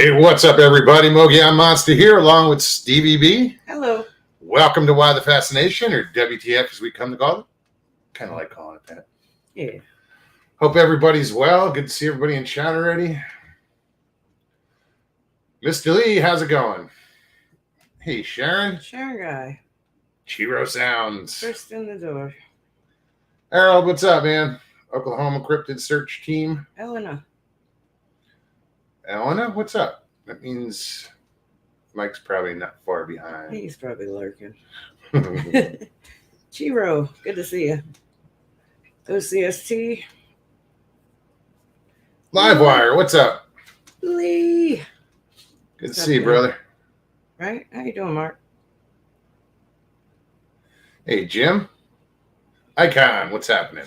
Hey, what's up, everybody? Mogi Monster here, along with Stevie B. Hello. Welcome to Why the Fascination, or WTF as we come to call it. Kind of like calling it that. Yeah. Hope everybody's well. Good to see everybody in chat already. Mr. Lee, how's it going? Hey, Sharon. Sharon guy. Chiro Sounds. First in the door. Harold, what's up, man? Oklahoma Cryptid Search Team. Elena, What's up? That means Mike's probably not far behind. he's probably lurking. Chiro, good to see you. OCST. Livewire, what's up? Lee. Good to see you, brother. Right? How you doing, Mark? Hey, Jim. Icon, what's happening?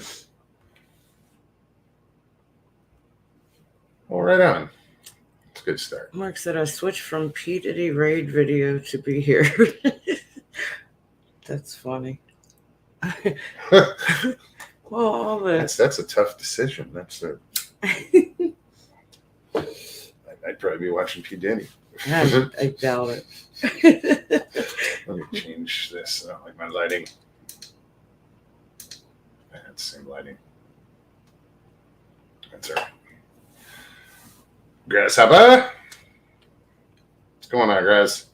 Well, right on. It's a good start. Mark said I switched from P. Diddy raid video to be here. That's funny. Well, all that's a tough decision. I'd probably be watching P. Diddy. I doubt it. Let me change this. I don't like my lighting. That's the same lighting. That's all right. Grasshopper. What's going on, guys?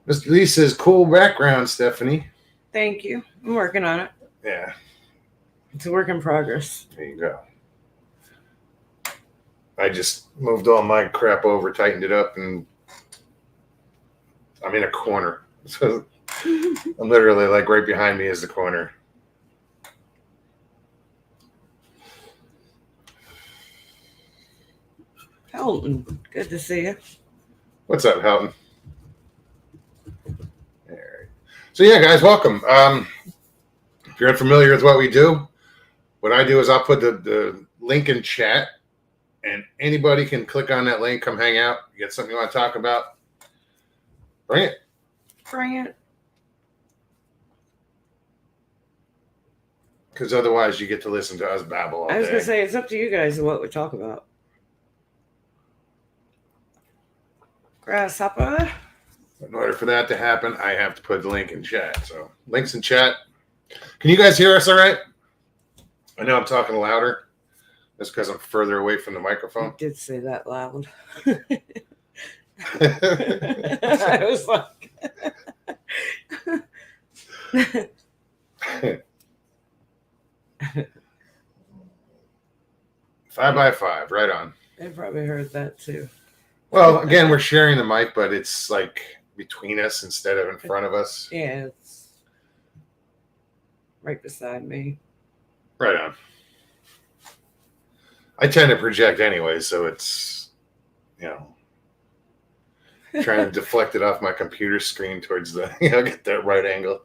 Mr. Lee says, cool background, Stephanie. Thank you. I'm working on it. Yeah. It's a work in progress. There you go. I just moved all my crap over, tightened it up, and I'm in a corner. So I'm literally like right behind me is the corner. Helton, good to see you. What's up, Helton? All right. So yeah, guys, welcome. If you're unfamiliar with what we do, what I do is I'll put the link in chat, and anybody can click on that link, come hang out, you get something you want to talk about, bring it. Bring it. Because otherwise you get to listen to us babble all day. I was going to say, it's up to you guys what we talk about. Grasshopper. In order for that to happen, I have to put the link in chat. So, links in chat. Can you guys hear us all right? I know I'm talking louder. That's because I'm further away from the microphone. I did say that loud. I was like... 5x5, right on. They probably heard that too. Well, again, we're sharing the mic, but it's like between us instead of in front of us. Yeah, it's right beside me. Right on. I tend to project anyway, so it's, trying to deflect it off my computer screen towards the, get that right angle.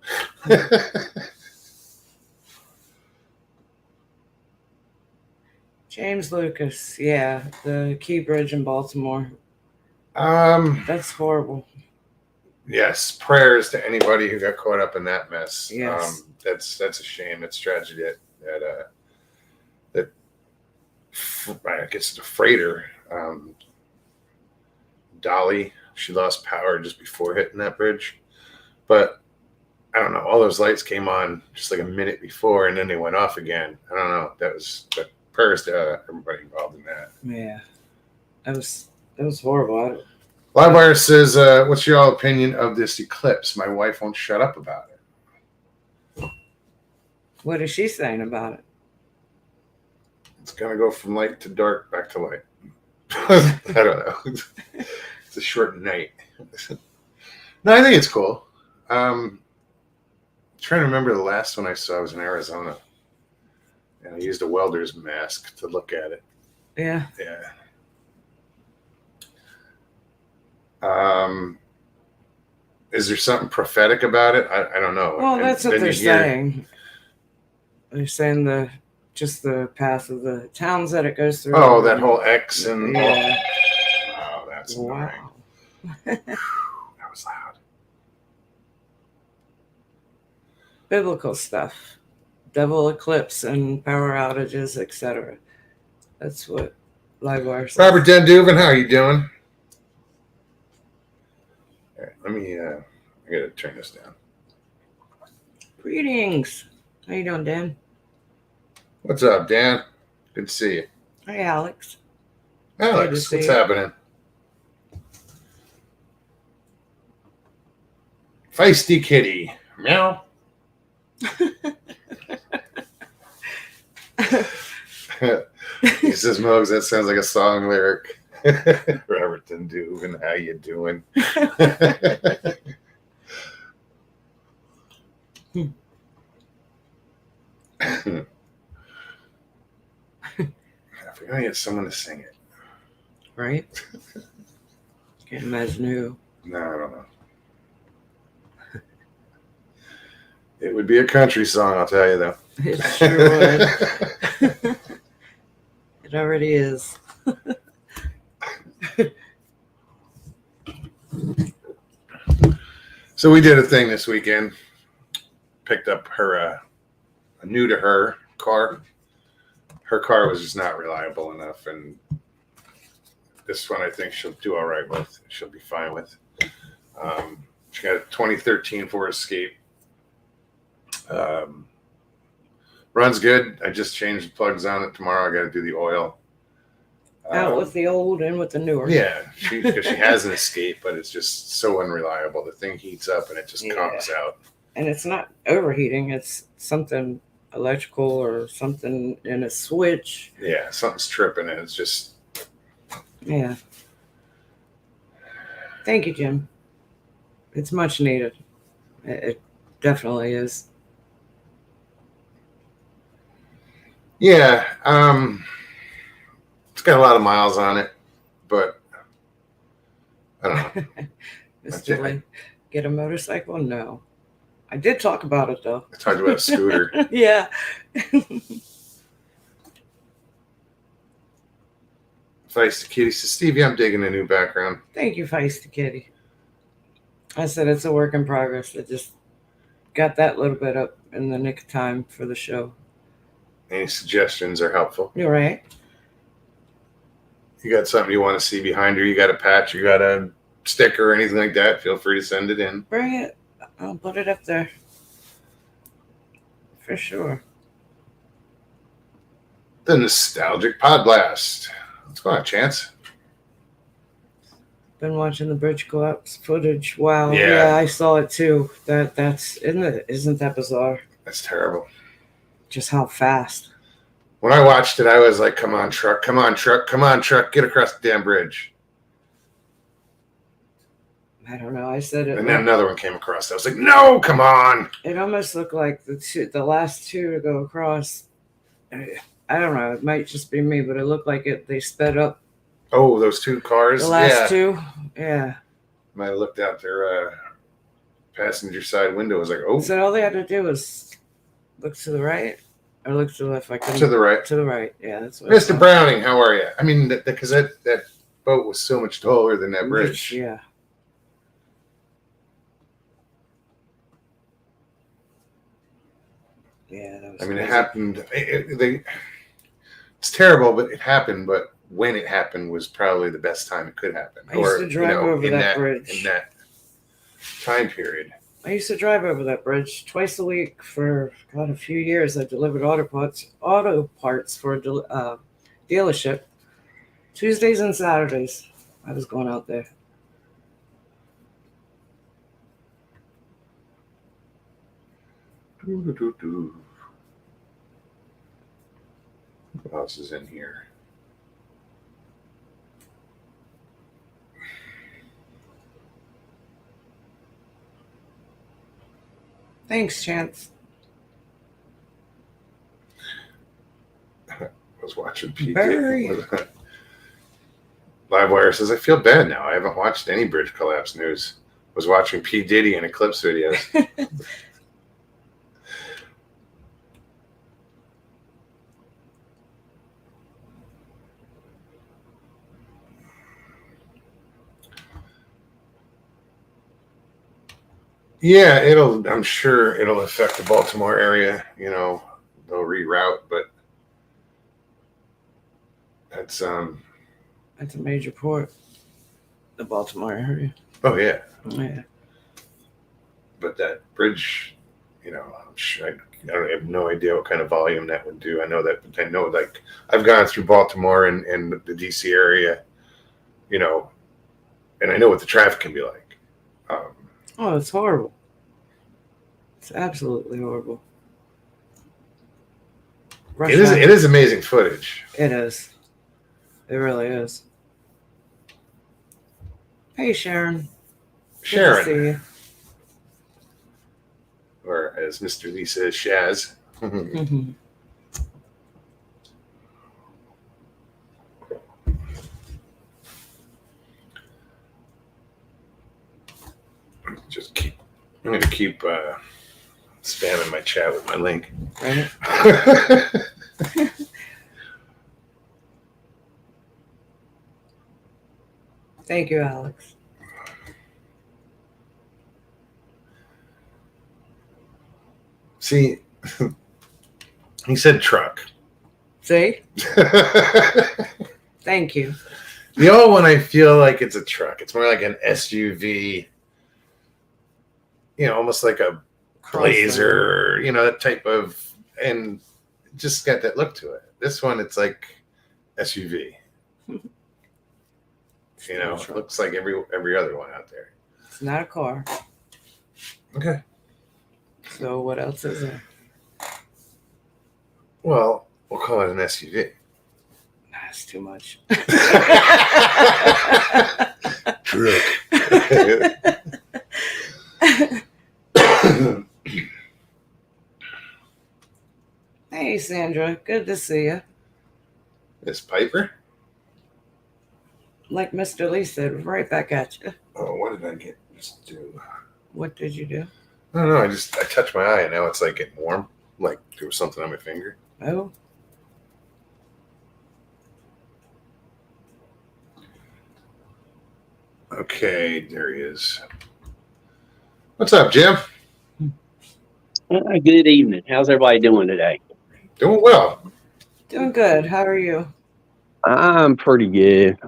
James Lucas, yeah, the Key Bridge in Baltimore. That's horrible. Yes, prayers to anybody who got caught up in that mess. Yes. That's a shame. It's tragedy that I guess the freighter, Dolly, she lost power just before hitting that bridge. But I don't know, all those lights came on just like a minute before and then they went off again. I don't know. But prayers to everybody involved in that. Yeah. That was horrible. Livewire says, what's your opinion of this eclipse? My wife won't shut up about it. What is she saying about it? It's going to go from light to dark, back to light. I don't know. It's a short night. No, I think it's cool. I'm trying to remember the last one I saw was in Arizona. And I used a welder's mask to look at it. Yeah. Yeah. Is there something prophetic about it? I don't know. Well, that's what they're saying. They're saying the path of the towns that it goes through. Oh, that whole X and yeah. Oh, that's annoying. Wow. That was loud. Biblical stuff. Devil eclipse and power outages, etc. That's what live wire. Robert Denduven, how are you doing? All right, let me. I gotta turn this down. Greetings. How you doing, Dan? What's up, Dan? Good to see you. Hi, Alex. Alex, what's happening? Feisty kitty. Meow. He says, Mogs, that sounds like a song lyric. Robert Denduven, how you doing? I forgot to get someone to sing it. Right? Can't imagine who. No, I don't know. It would be a country song, I'll tell you, though. It sure would. It already is. So we did a thing this weekend. Picked up her, a new to her car. Her car was just not reliable enough, and this one I think she'll do all right with. She'll be fine with. She got a 2013 Ford Escape. Runs good. I just changed the plugs on it tomorrow. I got to do the oil. Out with the old and with the newer. Yeah, because she has an Escape, but it's just so unreliable. The thing heats up and it just comes out. And it's not overheating. It's something electrical or something in a switch. Yeah, something's tripping and it's just. Yeah. Thank you, Jim. It's much needed. It definitely is. Yeah, it's got a lot of miles on it, but I don't know. Mr. Lee, get a motorcycle? No. I did talk about it, though. I talked about a scooter. Yeah. Feisty Kitty says, Stevie, I'm digging a new background. Thank you, Feisty Kitty. I said it's a work in progress. I just got that little bit up in the nick of time for the show. Any suggestions are helpful. You're right. You got something you want to see behind her, you got a patch, you got a sticker or anything like that, feel free to send it in. Bring it. I'll put it up there. For sure. The Nostalgic Pod Blast. What's going on, Chance? Been watching the bridge collapse footage. Wow. Yeah. I saw it too. Isn't that bizarre? That's terrible. Just how fast. When I watched it, I was like, come on, truck, come on, truck, come on, truck, get across the damn bridge. I don't know. I said it. And then another one came across. I was like, no, come on. It almost looked like the last two to go across. I don't know. It might just be me, but it looked like they sped up. Oh, those two cars? The last two? Yeah. Might have looked out their passenger side window. I was like, oh. So all they had to do was look to the right or look to the left. To the right. To the right. Yeah, that's what Mr. Browning, how are you? I mean, because that boat was so much taller than that bridge. Yeah. Yeah, that was I mean, crazy. it happened. It's terrible, but it happened. But when it happened was probably the best time it could happen. I used to drive over that bridge. In that time period. I used to drive over that bridge twice a week for a few years. I delivered auto parts for a dealership. Tuesdays and Saturdays, I was going out there. What else is in here? Thanks, Chance. I was watching P. Barry. Livewire says, I feel bad now. I haven't watched any bridge collapse news. Was watching P. Diddy and Eclipse videos. Yeah, I'm sure it'll affect the Baltimore area. You know, they'll reroute, but that's It's a major port, the Baltimore area. Oh yeah, Yeah. but that bridge, I'm sure I have no idea what kind of volume that would do. I know like I've gone through Baltimore and the DC area, and I know what the traffic can be like. Oh, it's horrible. It's absolutely horrible. It is. Hour. It is amazing footage. It is. It really is. Hey, Sharon. Sharon, Good to see you. or as Mr. Lee says, Shaz. Mm-hmm. I'm going to keep spamming my chat with my link. Right. Thank you, Alex. See, he said truck. See? Thank you. The old one, I feel like it's a truck. It's more like an SUV, almost like a Blazer, that type of, and just got that look to it. This one, it's like SUV. It looks like every other one out there. It's not a car. Okay. So what else is there? Well, we'll call it an SUV. That's too much. Truck. Hey, Sandra. Good to see you. Miss Piper? Like Mr. Lee said, right back at you. Oh, what did I get? Just do. What did you do? I don't know. I touched my eye and now it's like getting warm. Like there was something on my finger. Oh. Okay, there he is. What's up, Jim? Good evening. How's everybody doing today? Doing well. Doing good. How are you? I'm pretty good.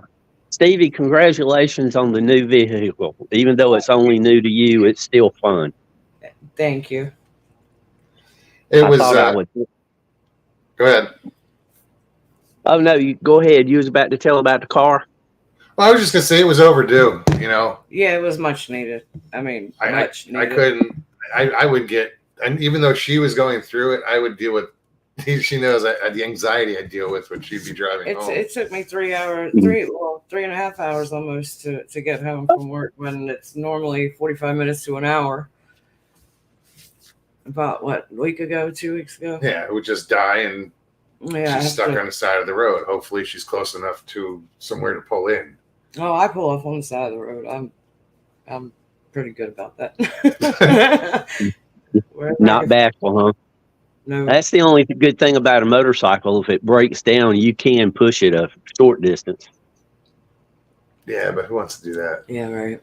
Stevie, congratulations on the new vehicle. Even though it's only new to you, it's still fun. Thank you. It was. Go ahead. Oh no, you go ahead. You was about to tell about the car. Well, I was just gonna say it was overdue. Yeah, it was much needed. I mean, much needed. I couldn't. I would get, and even though she was going through it, I would deal with. She knows the anxiety I deal with when she'd be driving home. It took me 3.5 hours almost to get home from work when it's normally 45 minutes to an hour. About what, a week ago, 2 weeks ago? Yeah, it would just die and she's stuck on the side of the road. Hopefully she's close enough to somewhere to pull in. Oh, I pull off on the side of the road. I'm pretty good about that. Not bashful, huh? No. That's the only good thing about a motorcycle. If it breaks down, you can push it a short distance. Yeah, but who wants to do that? Yeah, right.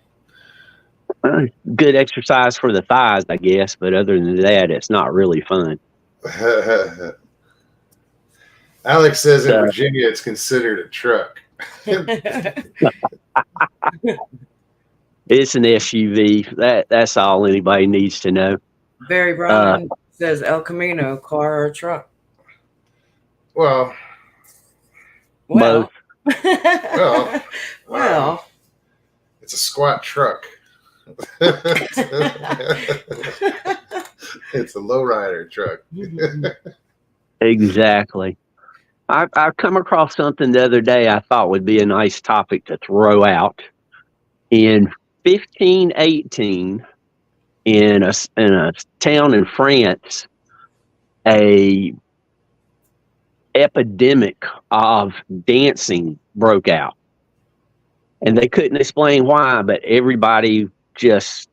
Good exercise for the thighs, I guess. But other than that, it's not really fun. Alex says in Virginia it's considered a truck. It's an SUV. That's all anybody needs to know. Barry Brown says El Camino, car or truck? Well. Both. Well. It's a squat truck. It's a lowrider truck. Exactly. I've come across something the other day I thought would be a nice topic to throw out. In 1518, in a town in France, a epidemic of dancing broke out. And they couldn't explain why, but everybody just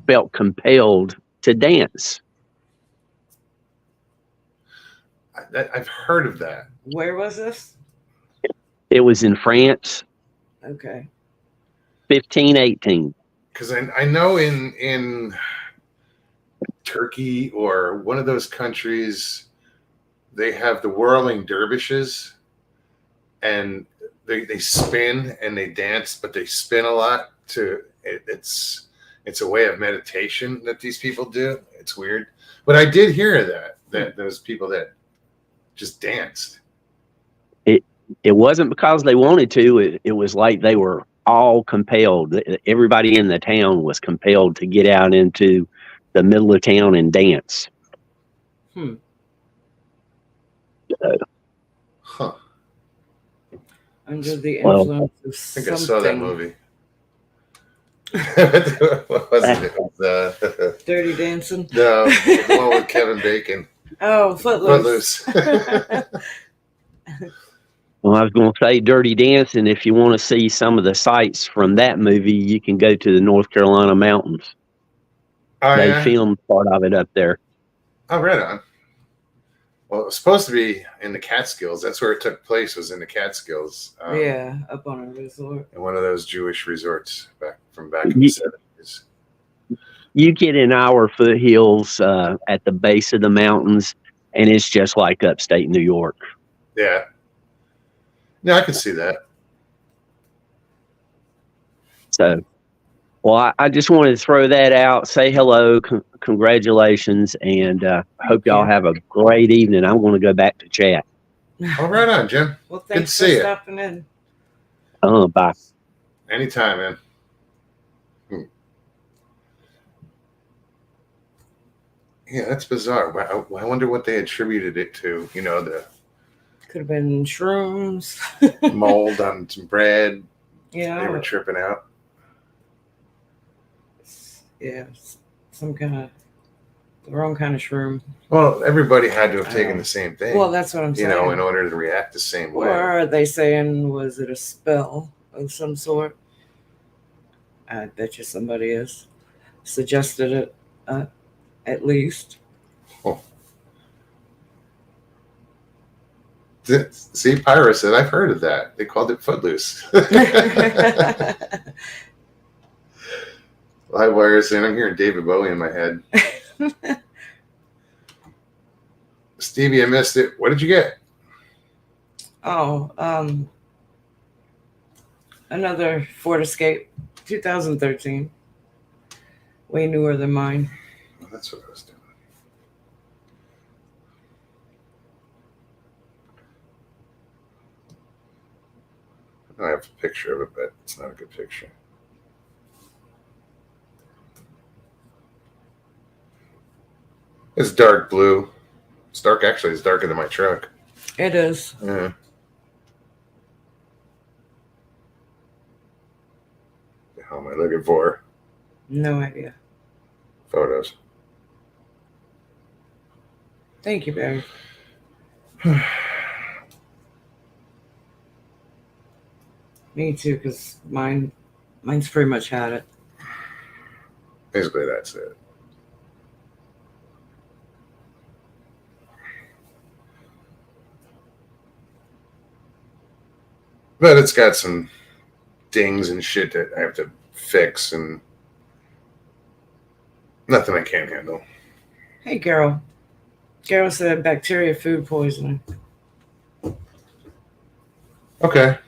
felt compelled to dance. I've heard of that. Where was this? It was in France. Okay. 1518. Because I know in Turkey or one of those countries, they have the whirling dervishes, and they spin and they dance, but they spin a lot. It's a way of meditation that these people do. It's weird, but I did hear that those people that just danced. It wasn't because they wanted to. It was like they were all compelled. Everybody in the town was compelled to get out into the middle of town and dance. Huh. Under the Well, influence of I think something. I saw that movie. What was it? It was, Dirty Dancing? no, the one with Kevin Bacon. Oh, Footloose. Footloose. Well, I was going to say Dirty Dancing. If you want to see some of the sights from that movie, you can go to the North Carolina mountains. Oh, They yeah? filmed part of it up there. Oh, right on. Well, it was supposed to be in the Catskills. That's where it took place, was in the Catskills. Yeah, up on a resort. In one of those Jewish resorts back in the You, 70s. you get in our foothills at the base of the mountains, and it's just like upstate New York. Yeah. No, I can see that. So, well, I just wanted to throw that out, say hello, congratulations, and hope y'all have a great evening. I'm going to go back to chat. All right on, Jim. Well, Good thanks to for see you. stopping in. Bye. Anytime, man. Yeah, that's bizarre. I wonder what they attributed it to. You know, the Could have been shrooms. mold on some bread. Yeah. They were tripping out. Yeah, some kind of the wrong kind of shroom. Well, everybody had to have taken the same thing. Well, that's what I'm saying. You know, in order to react the same way. Or are they saying, was it a spell of some sort? I bet you somebody has suggested it, at least. Oh. See, Pyra said, I've heard of that. They called it Footloose. Livewire saying, I'm hearing David Bowie in my head. Stevie, I missed it. What did you get? Oh, another Ford Escape, 2013. Way newer than mine. Well, that's what I was doing. I have a picture of it, but it's not a good picture. It's dark blue. It's dark, actually. It's darker than my truck. It is. Yeah. What the hell am I looking for? No idea. Photos. Thank you, Barry. Me too, because mine's pretty much had it. Basically, that's it. But it's got some dings and shit that I have to fix, and nothing I can't handle. Hey, Carol. Carol said bacteria food poisoning. Okay.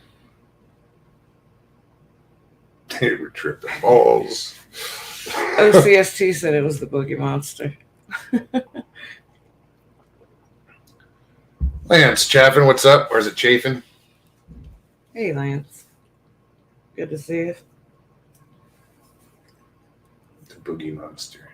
They were tripping balls. OCST said it was the boogie monster. Lance Chaffin, what's up? Or is it Chafin? Hey, Lance. Good to see you. The boogie monster.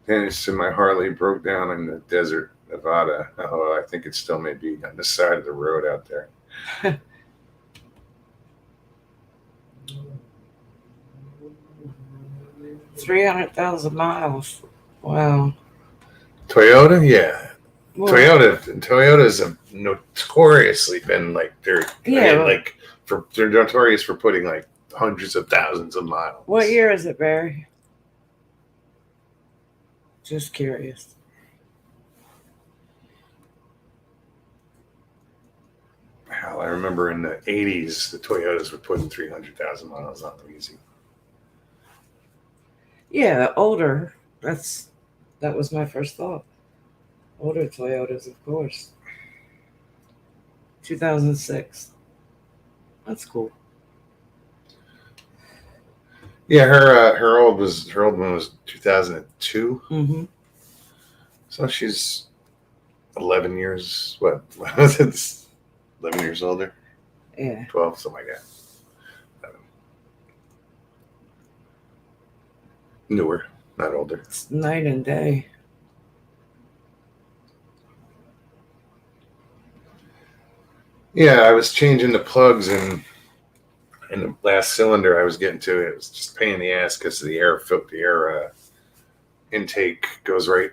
Dennis and my Harley broke down in the desert, Nevada. Oh, I think it still may be on the side of the road out there. 300,000 miles. Wow. Toyota, yeah. Well, Toyota's have notoriously been like they're notorious for putting like hundreds of thousands of miles. What year is it, Barry? Just curious. Hell, I remember in the 80s, the Toyotas were putting 300,000 miles on them easy. Yeah, older. That was my first thought. Older Toyotas, of course. 2006. That's cool. Yeah, her old one was 2002. Mm-hmm. So she's 11 years. What was it? 11 years older. Yeah. 12, something like that. Newer, not older. It's night and day. Yeah, I was changing the plugs and in the last cylinder I was getting to. It was just a pain in the ass because the air intake goes right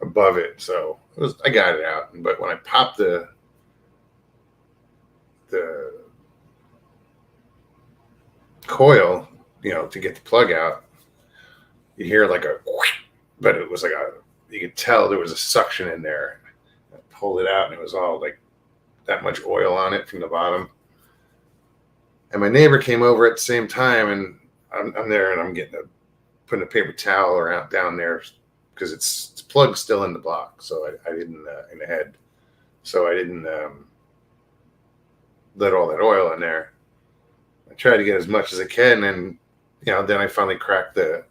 above it. So I got it out. But when I popped the coil, to get the plug out, you hear like a, but it was like you could tell there was a suction in there. I pulled it out and it was all like that much oil on it from the bottom. And my neighbor came over at the same time, and I'm there and I'm putting a paper towel around down there because it's plugged still in the block. So I didn't in the head. So I didn't let all that oil in there. I tried to get as much as I can, and then I finally cracked the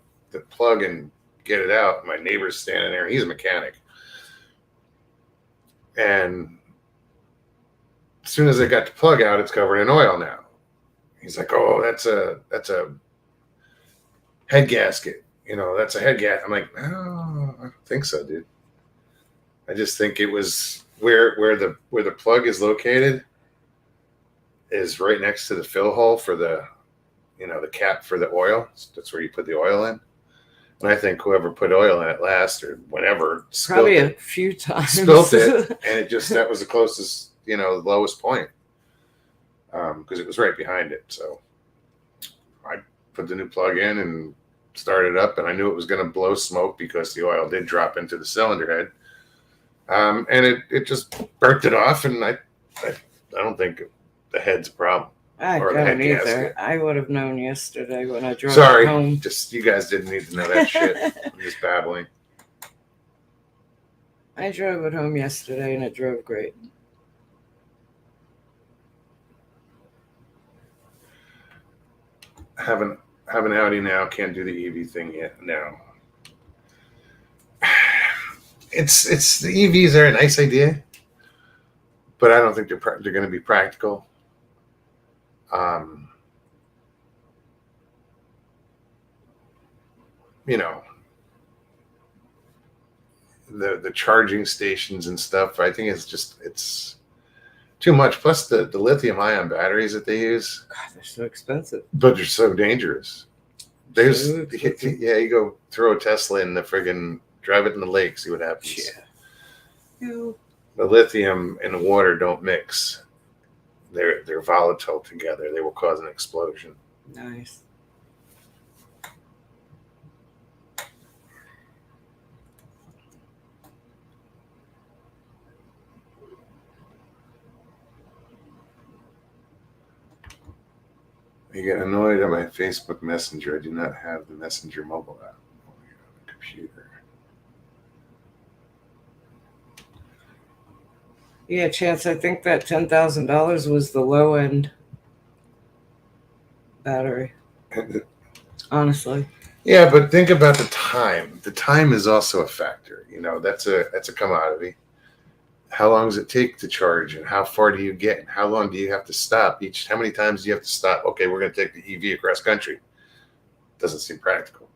plug and get it out. My neighbor's standing there. He's a mechanic, and as soon as I got the plug out, it's covered in oil now. He's like, "Oh, that's a head gasket. That's a head gasket." I'm like, "No, I don't think so, dude. I just think it was where the plug is located is right next to the fill hole for the the cap for the oil. That's where you put the oil in. And I think whoever put oil in it last or whenever Probably a few times spilt it, and that was the closest, lowest point, because it was right behind it. So I put the new plug in and started up, and I knew it was going to blow smoke because the oil did drop into the cylinder head, and it just burnt it off. And I don't think the head's a problem. I or the don't head either. gasket. I would have known yesterday when I drove Sorry, home. just you guys didn't need to know that shit. I'm just babbling. I drove it home yesterday and it drove great. Have an Audi now. Can't do the EV thing yet. No. It's the EVs are a nice idea, but I don't think they're going to be practical. The charging stations and stuff. I think it's too much. Plus the lithium ion batteries that they use. God, they're so expensive. But they're so dangerous. You go throw a Tesla in the friggin' drive it in the lake, see what happens. Yeah. The lithium and the water don't mix. They're volatile together. They will cause an explosion. Nice. I get annoyed at my Facebook Messenger. I do not have the Messenger mobile app on the computer. Yeah, Chance, I think that $10,000 was the low end battery. Honestly. Yeah, but think about the time. The time is also a factor. That's a commodity. How long does it take to charge, and how far do you get, and how long do you have to stop how many times do you have to stop? Okay, we're going to take the EV across country. Doesn't seem practical.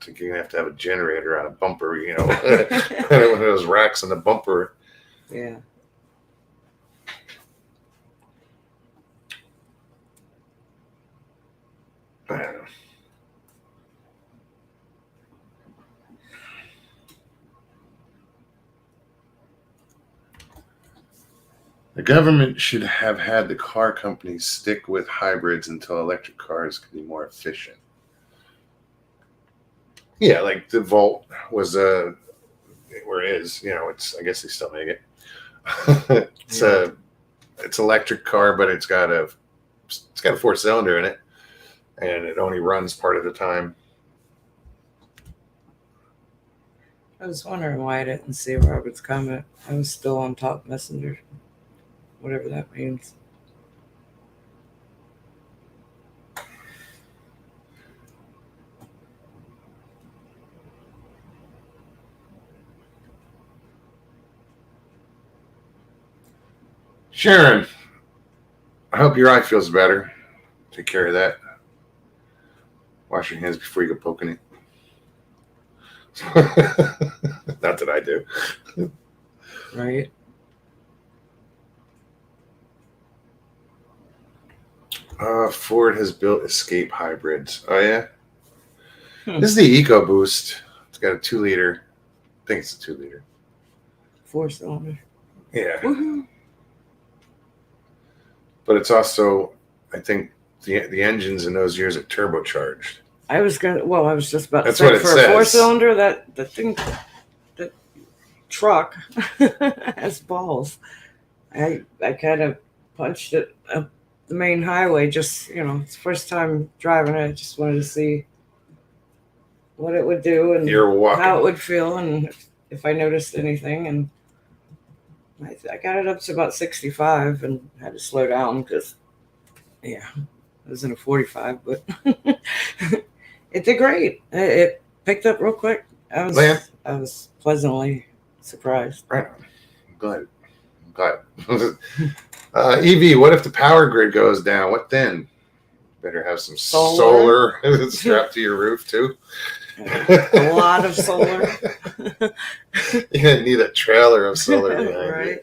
I think you're going to have a generator on a bumper, one of those racks on the bumper. Yeah. I don't know. The government should have had the car companies stick with hybrids until electric cars could be more efficient. Yeah, like the Volt was where it is. I guess they still make it. It's a it's electric car, but it's got a 4-cylinder in it, and it only runs part of the time. I was wondering why I didn't see Robert's comment. I was still on top messenger, whatever that means. Sharon, I hope your eye feels better. Take care of that. Wash your hands before you go poking it. Not that I do. Right? Ford has built Escape hybrids. Oh, yeah? Hmm. This is the EcoBoost. It's got a 2-liter. I think it's a 2-liter. 4-cylinder. Yeah. Woohoo! But it's also, I think, the engines in those years are turbocharged. I was just about That's to what say it for says. a 4-cylinder, that truck has balls. I kind of punched it up the main highway. Just it's the first time driving it. I just wanted to see what it would do and You're walking. how it would feel, and if I noticed anything. And I got it up to about 65 and had to slow down because, yeah, it was in a 45, but it did great. It picked up real quick. I was pleasantly surprised. Right on. I'm glad. EV, what if the power grid goes down? What then? Better have some solar strapped to your roof, too. A lot of solar. You're going to need a trailer of solar behind right.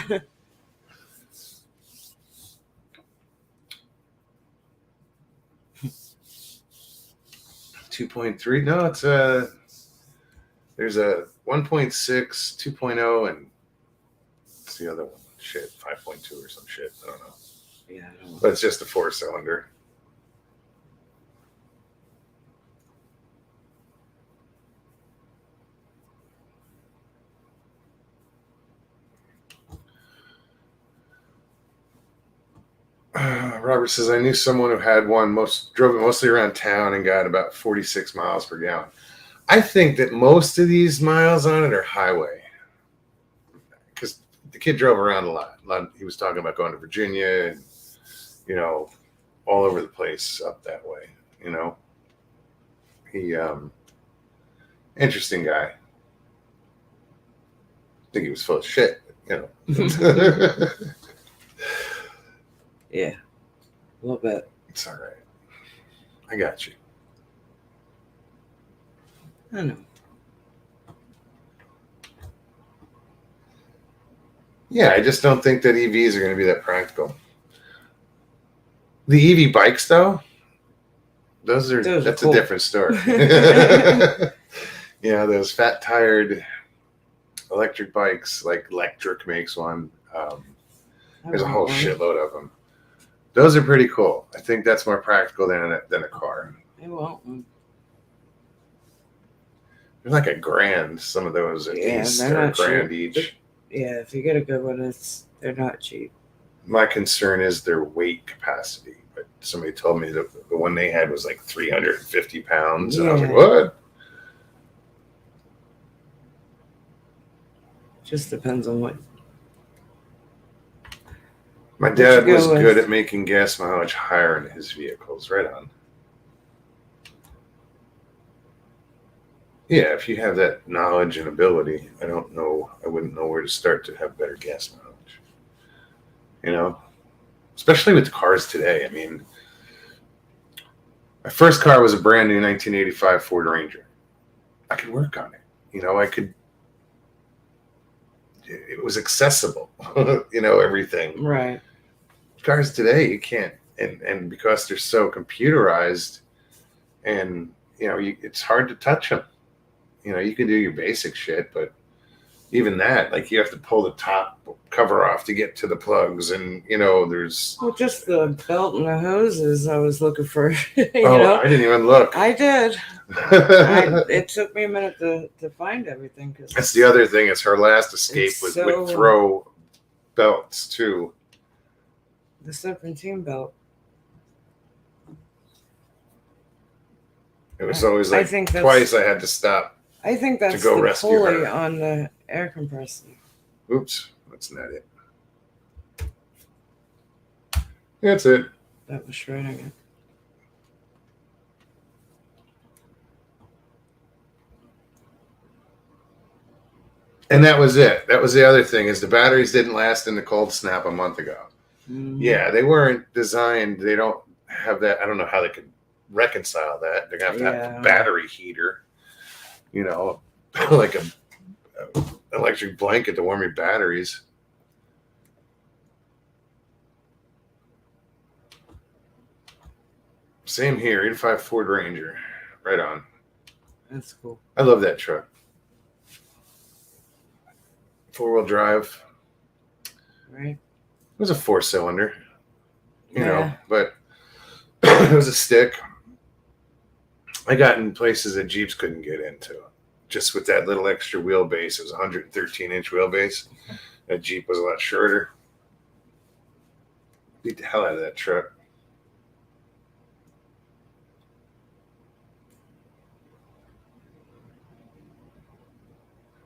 you. 2.3. No, it's there's a 1.6, 2.0, and what's the other one? Shit, 5.2 or some shit. I don't know. Yeah, I don't know. But it's just a 4-cylinder. Robert says, I knew someone who had one, drove it mostly around town and got about 46 miles per gallon. I think that most of these miles on it are highway. Because the kid drove around a lot. He was talking about going to Virginia and, all over the place up that way, He, interesting guy. I think he was full of shit, Yeah, a little bit. It's all right. I got you. I know. Yeah, I just don't think that EVs are going to be that practical. The EV bikes, though, that's cool. A different story. Those fat-tired electric bikes, like Electric makes one. There's a whole shitload of them. Those are pretty cool. I think that's more practical than a car. I want one. They're like $1,000. Some of those at least are $1,000 each. Yeah, if you get a good one, they're not cheap. My concern is their weight capacity. But somebody told me that the one they had was like 350 pounds. And I was like, what? Just depends on what. My dad was good at making gas mileage higher in his vehicles. Right on. Yeah, if you have that knowledge and ability, I wouldn't know where to start to have better gas mileage. Especially with cars today. I mean, my first car was a brand new 1985 Ford Ranger. I could work on it. It was accessible, everything. Right. Cars today, you can't, and because they're so computerized, and it's hard to touch them. You can do your basic shit, but even that, like, you have to pull the top cover off to get to the plugs, and there's just the belt and the hoses. I was looking for. I didn't even look. I did. It took me a minute to find everything. That's the other thing. Is her last Escape would throw belts too. The serpentine belt. It was always I like think that's- twice I had to stop. I think that's go the rescue pulley her. on the air compressor. Oops, that's not it. That's it. That was shredding it. And that was it. That was the other thing is the batteries didn't last in the cold snap a month ago. Mhm. Yeah, they weren't designed. They don't have that. I don't know how they could reconcile that. They're gonna have to have a battery heater, like a electric blanket to warm your batteries. Same here, 85 Ford Ranger. Right on. That's cool. I love that truck. 4-wheel drive. Right? It was a 4-cylinder, Yeah. but it was a stick. I got in places that Jeeps couldn't get into. Just with that little extra wheelbase. It was a 113-inch wheelbase. That Jeep was a lot shorter. Beat the hell out of that truck.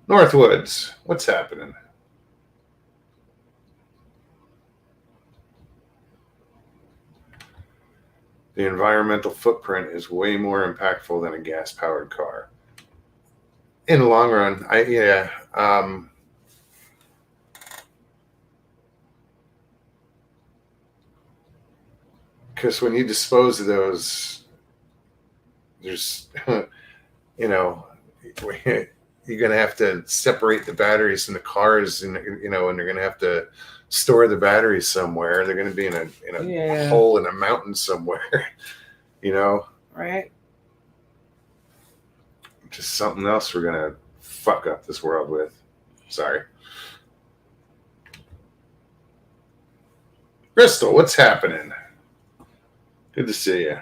Northwoods, what's happening? The environmental footprint is way more impactful than a gas-powered car. In the long run, because when you dispose of those, there's, you're going to have to separate the batteries from the cars, and and they're going to have to store the batteries somewhere. They're going to be in a hole in a mountain somewhere, Right? Just something else we're going to fuck up this world with. Sorry. Crystal, what's happening? Good to see you.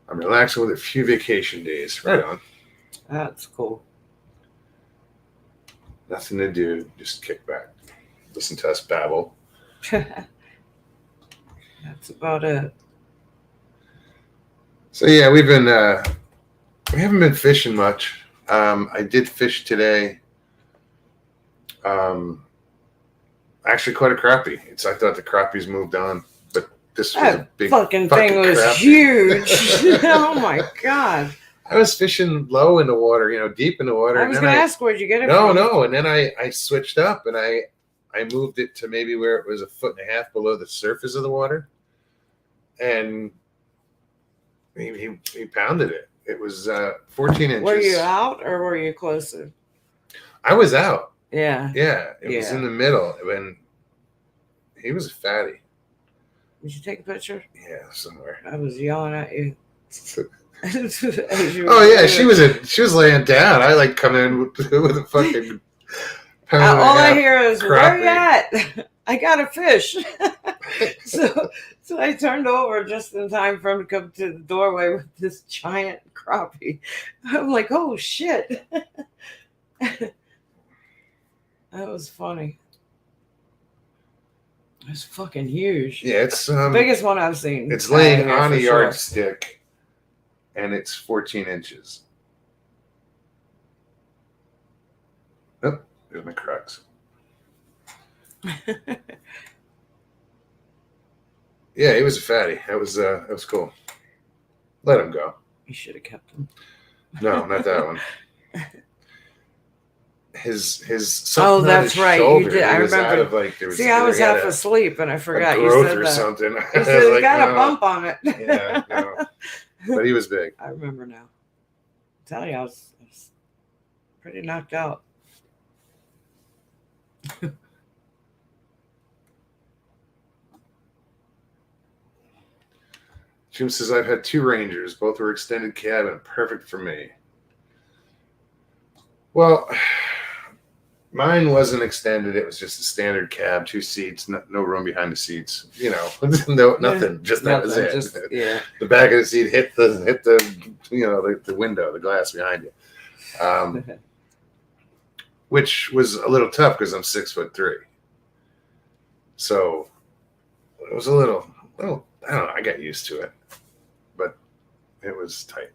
I'm relaxing with a few vacation days. Right on. That's cool. Nothing to do. Just kick back. Listen to us babble. That's about it. So yeah, we haven't been fishing much. I did fish today. Actually caught a crappie. I thought the crappies moved on, but this was a big fucking thing was crappie. huge. Oh my god. I was fishing low in the water, deep in the water. I was going to ask where'd you get it from? from? No. And then I switched up and I moved it to maybe where it was 1.5 feet below the surface of the water. And he pounded it. It was 14 inches. Were you out or were you closer? I was out. Yeah. Yeah. It was in the middle when he was a fatty. Did you take a picture? Yeah, somewhere. I was yelling at you. Oh yeah, she was laying down. I come in with a fucking pound. All I hear is, crappie. "Where you at? I got a fish." So I turned over just in time for him to come to the doorway with this giant crappie. I'm like, "Oh shit!" That was funny. It's fucking huge. Yeah, it's biggest one I've seen. It's laying on a yardstick, and it's 14 inches. Oh, there's my crux. Yeah, he was a fatty. That was cool. Let him go. You should have kept him. No, not that one. His oh, that's right. Shoulder. You did. I remember. See, I was half asleep and I forgot you said or that. Something. He said he's got a bump on it. Yeah, no. But he was big. I remember now. I'm telling you, I was pretty knocked out. Jim says, I've had 2 Rangers. Both were extended cab and perfect for me. Well, Mine wasn't extended. It was just a standard cab, 2 seats, no room behind the seats. You know, no nothing. Just that was it. Just, yeah. The back of the seat hit the the window, the glass behind you, which was a little tough because I'm 6'3". So it was a little. I don't know. I got used to it, but it was tight.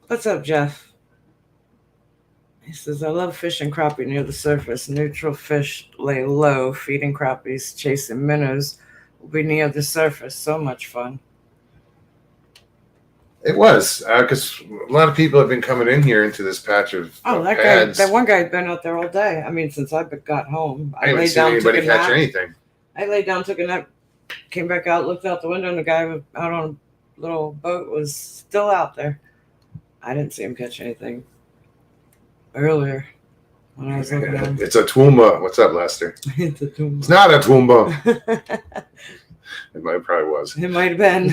What's up, Jeff? He says, I love fishing crappie near the surface. Neutral fish lay low, feeding crappies, chasing minnows will be near the surface. So much fun. It was because a lot of people have been coming in here into this patch of pads. That one guy had been out there all day. I mean, since I got home, I haven't seen anybody catch anything. I laid down, took a nap, came back out, looked out the window, and the guy out on a little boat was still out there. I didn't see him catch anything earlier when I was looking at him. It's a Toowoomba. What's up, Lester? It's a Toowoomba. It's not a Toowoomba. It probably was. It might have been.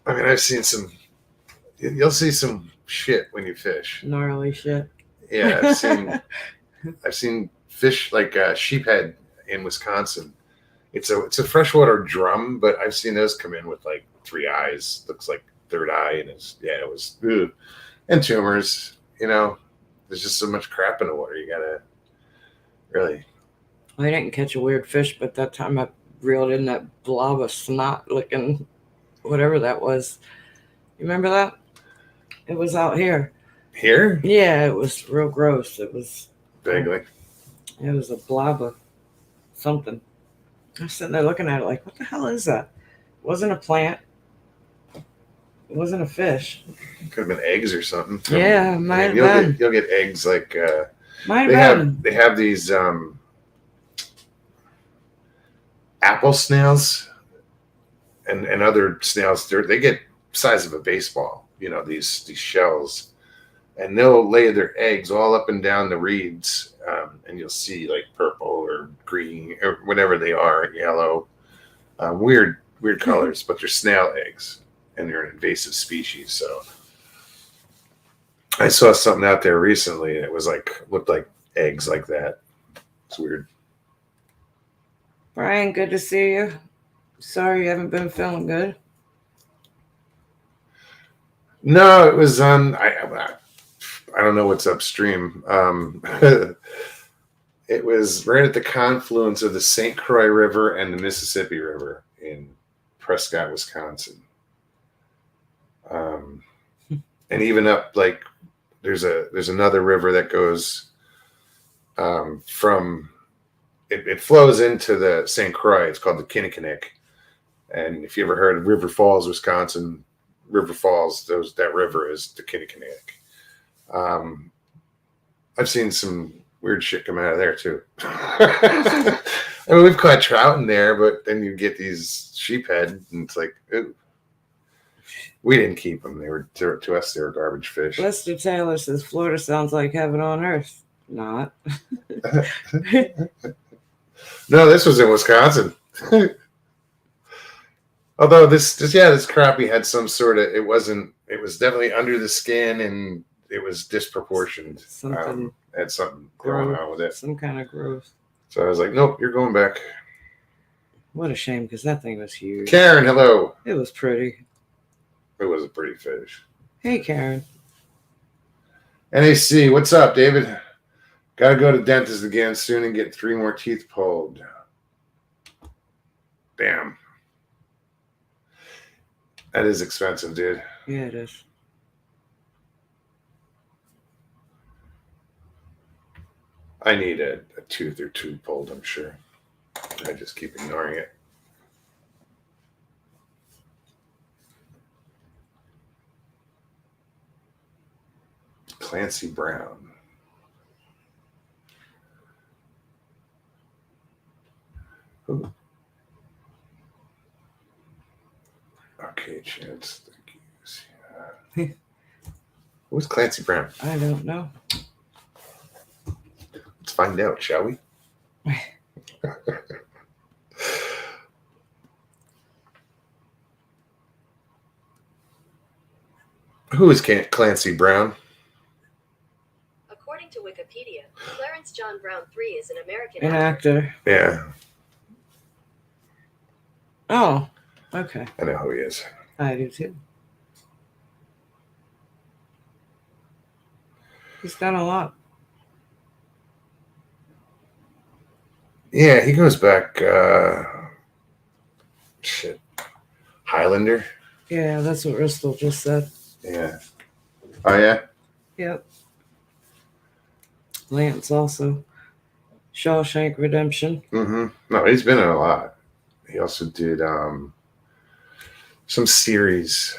I mean, I've seen some. You'll see some shit when you fish. Gnarly shit. Yeah, I've seen fish like sheephead in Wisconsin. It's a freshwater drum, but I've seen those come in with like 3 eyes. Looks like third eye, and it was ugh. And tumors. You know, there's just so much crap in the water. You gotta really. I didn't catch a weird fish, but that time I reeled in that blob of snot looking whatever that was. You remember that? It was out here. Here? Yeah, it was real gross. It was vaguely. It was a blob of something. I was sitting there looking at it like, what the hell is that? It wasn't a plant. It wasn't a fish. Could have been eggs or something. Yeah, might have been. You'll get eggs like might have been. They have these apple snails and other snails. They get size of a baseball. You know, these shells, and they'll lay their eggs all up and down the reeds, and you'll see like purple or green or whatever they are, yellow, weird colors, but they're snail eggs. And they're an invasive species. So I saw something out there recently, and it was looked like eggs like that. It's weird. Brian, good to see you. Sorry you haven't been feeling good. No, it was on. I don't know what's upstream. It was right at the confluence of the St. Croix River and the Mississippi River in Prescott, Wisconsin. And even up like there's another river that goes from it flows into the St. Croix. It's called the Kinnickinnick. And if you ever heard of River Falls, Wisconsin, River Falls, that river is the Kinnickinnick. I've seen some weird shit come out of there too. I mean, we've caught trout in there, but then you get these sheephead, and it's like, ooh. We didn't keep them. They were to us. They were garbage fish. Lester Taylor says Florida sounds like heaven on earth. Not. No, this was in Wisconsin. Although this crappie had some sort of. It was definitely under the skin, and it was disproportioned. Something had something going on with it. Some kind of growth. So I was like, nope, you're going back. What a shame, because that thing was huge. Karen, hello. It was pretty. It was a pretty fish. Hey, Karen. NAC, what's up, David? Gotta go to dentist again soon and get 3 more teeth pulled. Damn. That is expensive, dude. Yeah, it is. I need a tooth or 2 pulled, I'm sure. I just keep ignoring it. Clancy Brown. Ooh. Okay, Chance. Thank you. Who's Clancy Brown? I don't know. Let's find out, shall we? Who is Clancy Brown? According Wikipedia. Clarence John Brown III is an American An actor. actor. Yeah, Oh, okay. I know who he is. I do too. He's done a lot. Yeah, he goes back. Shit, Highlander. Yeah, that's what Bristol just said. Yeah. Oh yeah. Yep. Lance also. Shawshank Redemption. Mm-hmm. No, he's been in a lot. He also did some series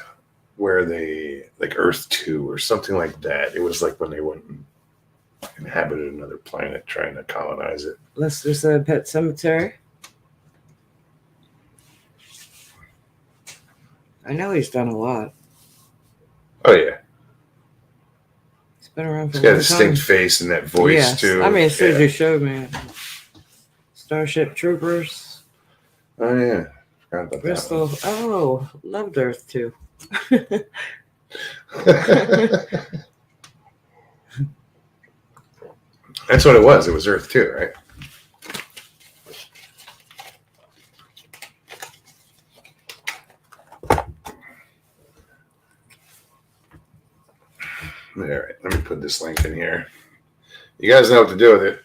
where they like Earth 2 or something like that. It was like when they went and inhabited another planet trying to colonize it. Lester said Pet Cemetery. I know he's done a lot. Oh yeah. He's been around for He's a got a long distinct time. face and that voice Yes. too. I mean, as soon as Yeah. you showed me. Starship Troopers. Oh yeah. Forgot about Bristol. Oh, loved Earth too. that one. That's what it was. It was Earth 2, right? All right, let me put this link in here. You guys know what to do with it.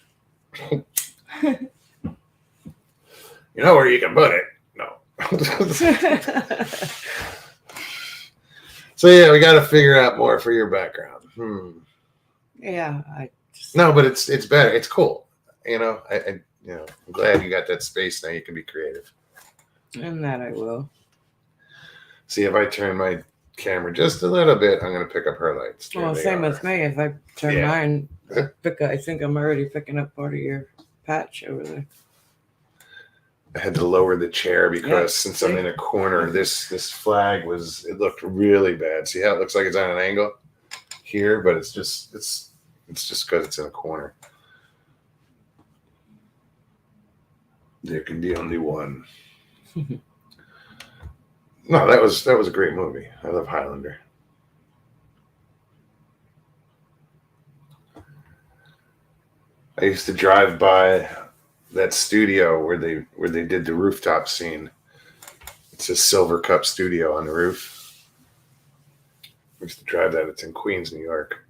You know where you can put it. No. So yeah, we got to figure out more for your background. Yeah, I just. No, but it's better. It's cool. You know, I'm glad you got that space now. You can be creative. And that I will. See, if I turn my camera just a little bit, I'm going to pick up her lights. There Well, they same are. with me. If I turn Yeah. mine, I think I'm already picking up part of your patch over there. I had to lower the chair because Yeah, since I'm in a corner, this flag it looked really bad. See how it looks like it's on an angle here, but it's just because it's in a corner. There can be only one. No, that was a great movie. I love Highlander. I used to drive by that studio where they did the rooftop scene. It's a Silver Cup studio on the roof. I used to drive that. It's in Queens, New York.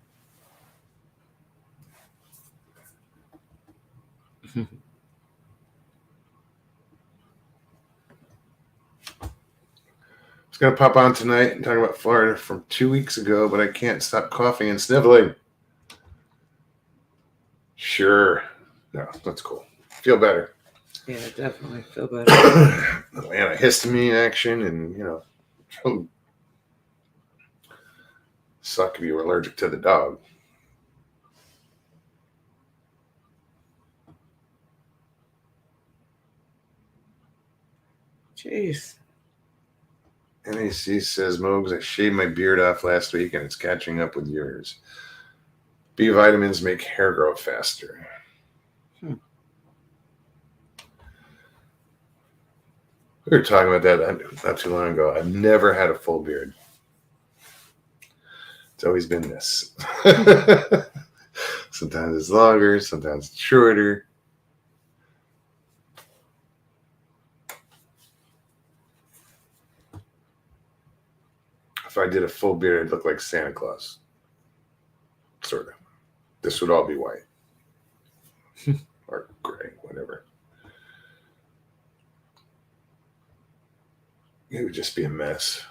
I was going to pop on tonight and talk about Florida from 2 weeks ago, but I can't stop coughing and sniveling. Sure. No, that's cool. Feel better. Yeah, definitely feel better. Antihistamine action and, suck if you were allergic to the dog. Jeez. NAC says, Mogs, I shaved my beard off last week and it's catching up with yours. B vitamins make hair grow faster. We were talking about that not too long ago. I've never had a full beard. It's always been this. Sometimes it's longer, sometimes it's shorter. If I did a full beard, I'd look like Santa Claus. Sort of. This would all be white. Or gray, whatever. It would just be a mess.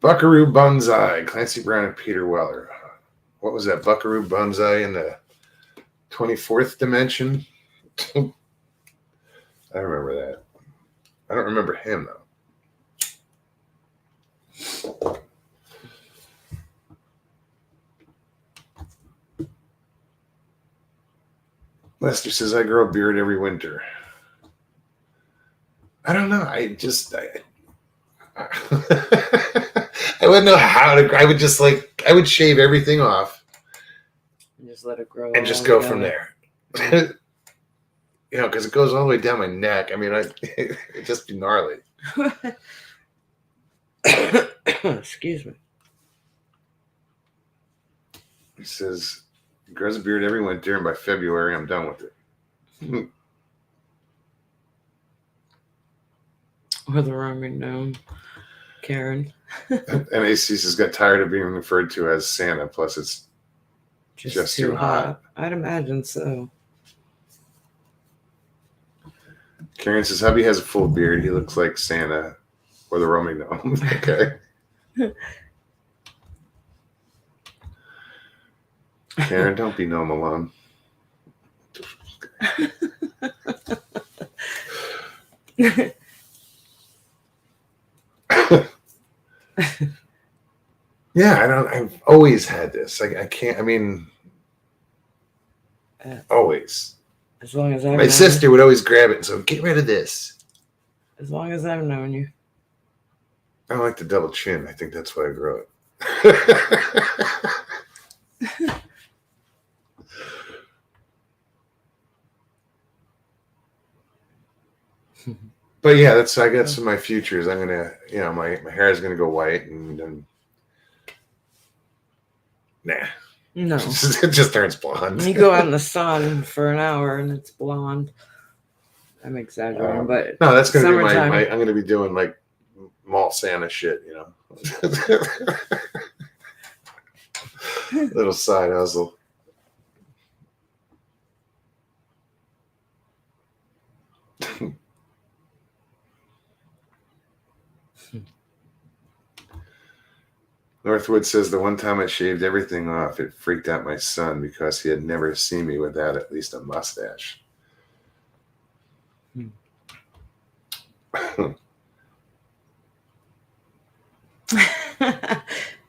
Buckaroo Banzai, Clancy Brown and Peter Weller. What was that? Buckaroo Banzai in the 24th dimension? I remember that. I don't remember him, though. Lester says, I grow a beard every winter. I don't know. I wouldn't know how to. I would just I would shave everything off And just let it grow. and just all go from together. there. Because it goes all the way down my neck. I mean, it'd just be gnarly. Excuse me. He says, grows a beard every winter, and by February, I'm done with it. Or the roaming gnome, Karen. NAC's has got tired of being referred to as Santa, plus it's just too hot. I'd imagine so. Karen says, hubby has a full beard. He looks like Santa or the roaming gnome. Okay. Karen, don't be gnome alone. Yeah, I've always had this. I can't, always. As long as I've My known sister would always grab it and say, get rid of this. As long as I've known you. I don't like the double chin. I think that's why I grow it. But yeah, I got some of my futures. I'm gonna, my hair is gonna go white, and then nah, No. it just turns blonde. You go out in the sun for an hour and it's blonde. I'm exaggerating, but no, that's gonna summertime. be I'm gonna be doing like mall Santa shit, Little side hustle. Northwood says the one time I shaved everything off, it freaked out my son because he had never seen me without at least a mustache.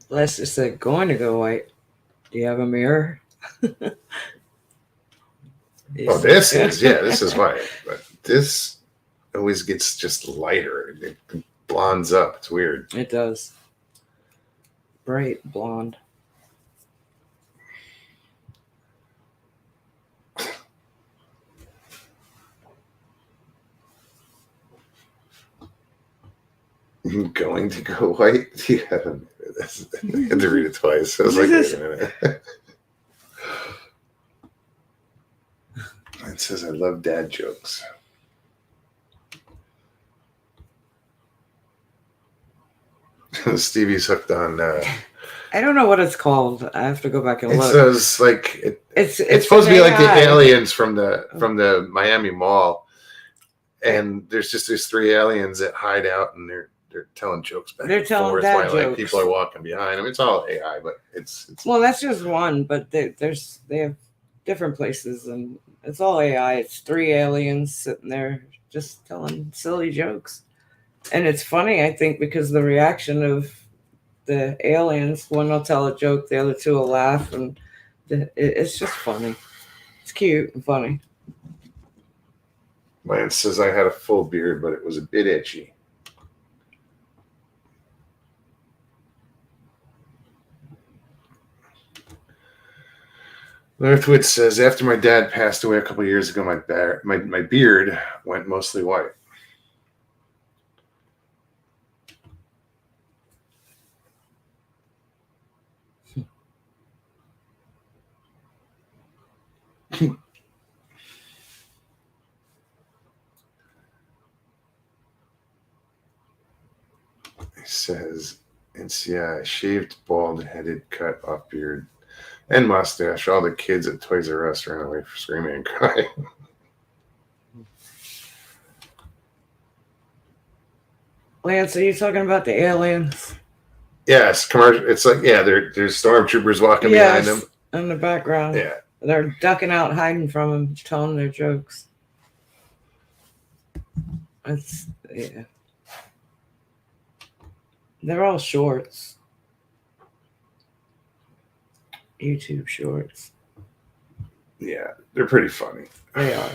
Lester said, going to go white. Do you have a mirror? This is white. But this always gets just lighter. It blondes up. It's weird. It does. Bright blonde. Going to go white? Yeah. I had to read it twice. I was like, wait a minute. It says, I love dad jokes. Stevie's hooked on. I don't know what it's called. I have to go back and It look. says like It's supposed to be like the AI. aliens from the Miami Mall, and there's just these three aliens that hide out, and they're telling jokes back They're and telling forth dad while like jokes. people are walking behind them. It's all AI, but it's Well, that's just one, but they have different places, and it's all AI. It's three aliens sitting there just telling silly jokes, and it's funny, I think, because the reaction of the aliens, one will tell a joke, the other two will laugh, and it's just funny. It's cute and funny. Lance says I had a full beard, but it was a bit itchy. Northwood says after my dad passed away a couple of years ago, my beard went mostly white. He says, shaved, bald-headed, cut off beard, and mustache. All the kids at Toys R Us ran away for screaming and crying. Lance, are you talking about the aliens? Yes, commercial. It's like there's stormtroopers walking behind them in the background. Yeah, they're ducking out, hiding from them, telling their jokes. They're all shorts. YouTube shorts. Yeah, they're pretty funny. They are.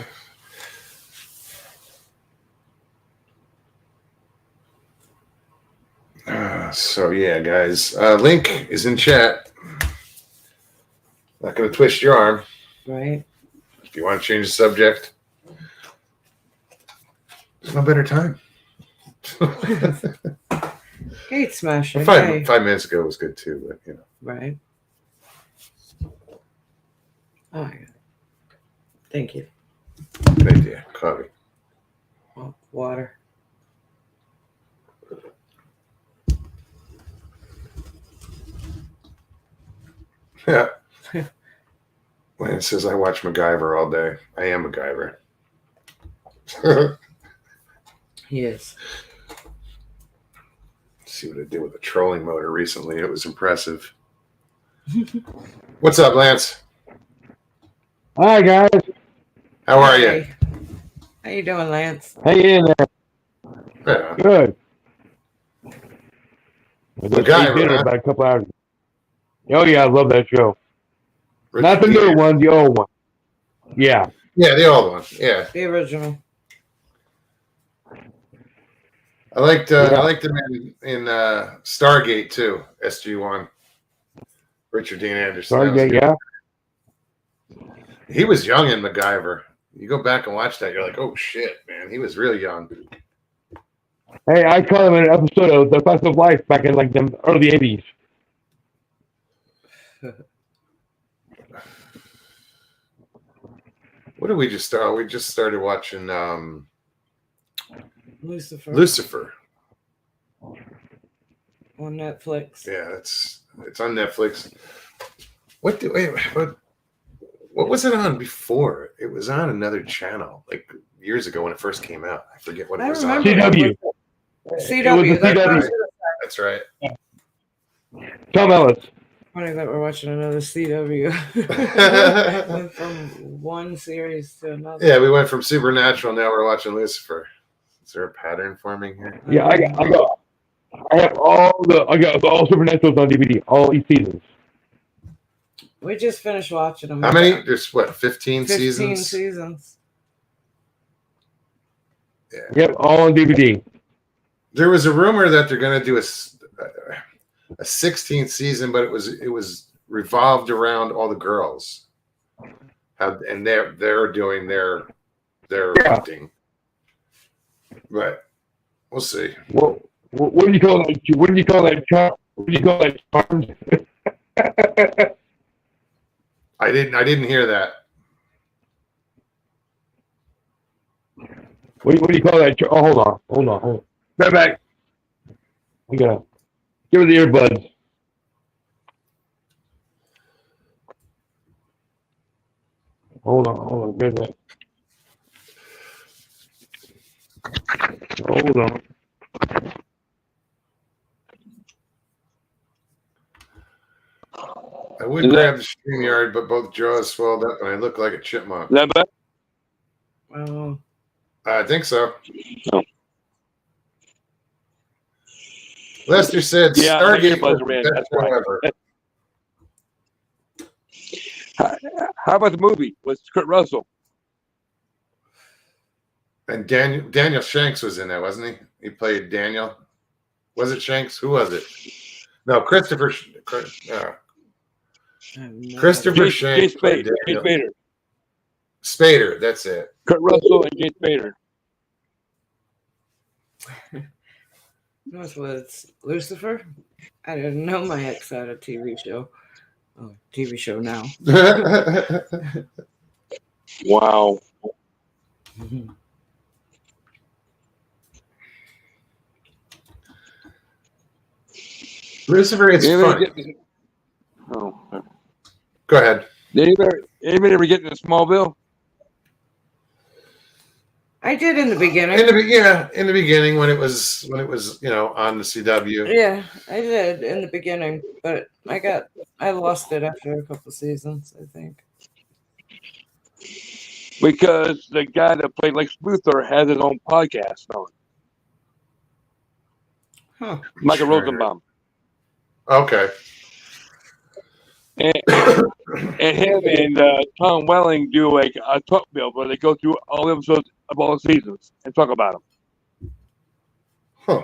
So yeah, guys, link is in chat. Not going to twist your arm. Right. If you want to change the subject, there's no better time. Gate smasher. Five Hey. 5 minutes ago was good too, but you know. Right. Oh, yeah. Thank you. Good idea. Coffee. Oh, water. Yeah. Lance says I watch MacGyver all day. I am MacGyver. Yes. See what I did with a trolling motor recently. It was impressive. What's up, Lance? Hi guys, How are you? Hey. How you doing, Lance? hang in there. Yeah. Good. I just ate MacGyver, dinner huh? about a couple hours ago. Oh yeah, I love that show. Not the Richard new Gere. one, the old one. Yeah. Yeah, the old one. Yeah. The original. I liked Yeah. him in Stargate too, SG1. Richard Dean Anderson. That was Stargate, good. yeah. He was young in MacGyver. You go back and watch that, you're like, oh shit, man. He was really young. Hey, I caught him in an episode of The Facts of Life back in like the early 80s. What did we just start? We just started watching Lucifer. Lucifer. On Netflix. Yeah, it's on Netflix. What was it on before? It was on another channel like years ago when it first came out. I forget what it I was remember. on. CW. It was It CW. was the CW. That's right. Tom Ellis. Funny that we're watching another CW. Went from one series to another. Yeah, we went from Supernatural. Now we're watching Lucifer. Is there a pattern forming here? Yeah, I have all Supernaturals on DVD, all 8 seasons. We just finished watching them. How many? There's what, 15 15 seasons? seasons. Yeah. Yep, all on DVD. There was a rumor that they're going to do a 16th season, but it was revolved around all the girls. And they're doing their hunting. But we'll see. What do you call that? What do you call that? What do you call that? Charmed? I didn't hear that. What do you call that? Oh, hold on. Right back. You gotta give her the earbuds. Hold on. Get that. Hold on. I would grab the StreamYard, but both jaws swelled up and I look like a chipmunk. Is that better? I think so. Oh. Lester said Yeah, Stargate my earbuds was ran, the best that's show why. ever. How about the movie with Kurt Russell? And Daniel Shanks was in that, wasn't he? He played Daniel. Was it Shanks? Who was it? No, Christopher Shanks. Spader. Spader, that's it. Kurt Russell and James Spader. That's what it's Lucifer. I didn't know my ex had a TV show. Oh, TV show now. Wow. Lucifer, it's funny. Oh. Go ahead. Did anybody ever get to Smallville? I did in the beginning. In the beginning when it was on the CW. Yeah, I did in the beginning, but I lost it after a couple seasons, I think. Because the guy that played Lex Luthor has his own podcast now. Huh. Michael Rosenbaum. Okay. And him and Tom Welling do like a talk bill where they go through all the episodes of all the seasons and talk about them. Huh.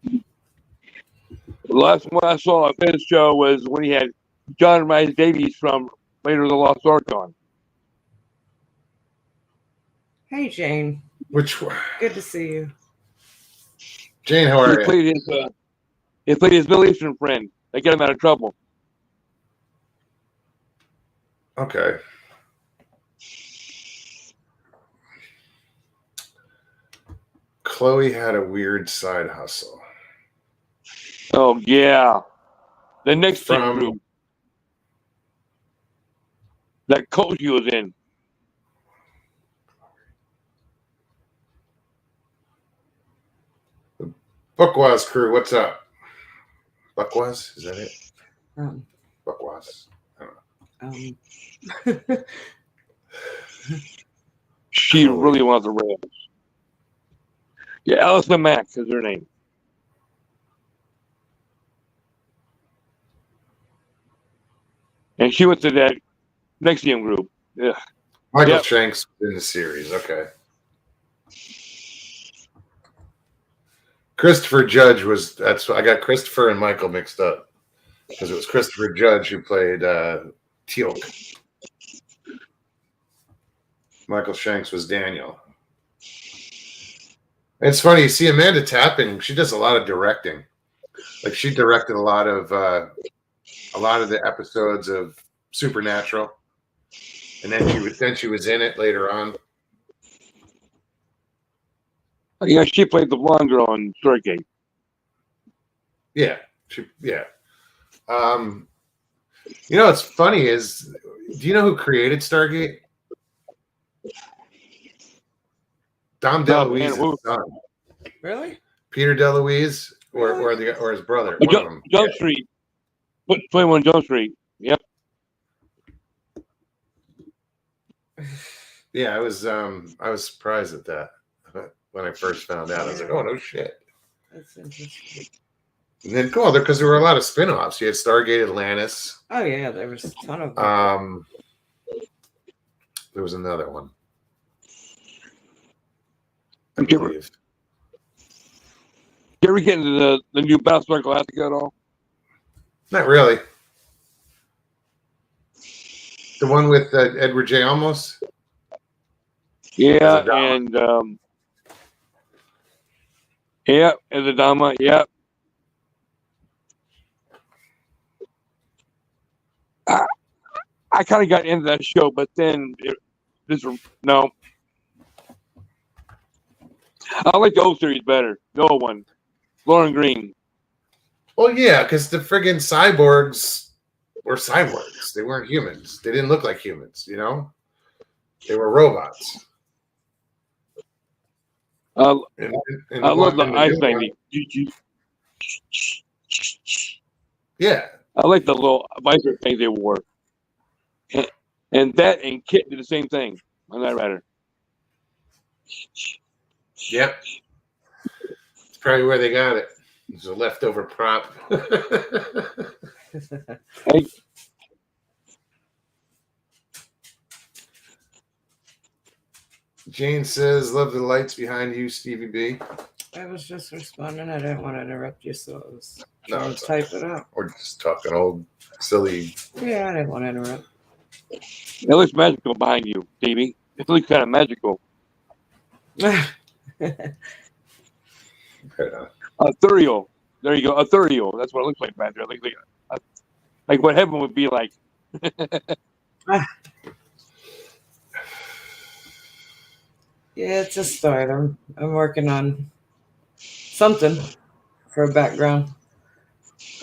The last one I saw of his show was when he had John Rhys Davies from Raiders of the Lost Ark on. Hey, Jane. Which one? Good to see you. Jane, how are you? He played his Middle Eastern friend. They get him out of trouble. Okay. Chloe had a weird side hustle. Oh yeah, the next From- group that coach he was in. Buckwas crew, what's up? Buckwas, is that it? Um, Buckwas. um, She Chloe. really wants the Rams. Yeah, Allison Mack is her name. And she went to that Nexium group. Yeah. Michael Yep. Shanks in the series. Okay. Christopher Judge was. I got Christopher and Michael mixed up because it was Christopher Judge who played Teal'c. Michael Shanks was Daniel. It's funny, you see Amanda Tapping, she does a lot of directing. Like she directed a lot of the episodes of Supernatural. And then she was in it later on. Yeah, she played the blonde girl on Stargate. Yeah. You know what's funny is, do you know who created Stargate? Dom DeLuise's son. really? Peter DeLuise or his brother. One of them. Jump Street. 21 Jump Street. Yep. Yeah, I was surprised at that when I first found out. I was like, oh no shit. That's interesting. And then cool, because there were a lot of spin-offs. You had Stargate Atlantis. Oh yeah, there was a ton of them. There was another one. I Did you believe. ever get into the new Battlestar Galactica at all? Not really. The one with Edward J. Olmos? Yeah, As a Dama. and yeah, as a Dama, yeah. I kind of got into that show, but then no. I like the old series better. The old one, Lauren Green. Well, yeah, because the friggin' cyborgs were cyborgs. They weren't humans. They didn't look like humans, you know? They were robots. I And love the new ice one- technique. Yeah. I like the little visor thing they wore. And that and Kit did the same thing on that rider. Yep. It's probably where they got it. It's a leftover prop. Hey, Jane says, love the lights behind you, Stevie B. I was just responding. I didn't want to interrupt you, so I was No, trying it's to type it out. We're just talking old, silly. Yeah, I didn't want to interrupt. it looks magical behind you, Davey. It looks kind of magical. Ethereal. There you go. Ethereal. That's what it looks like back there. Like what heaven would be like. Yeah, it's a start. I'm working on something for a background.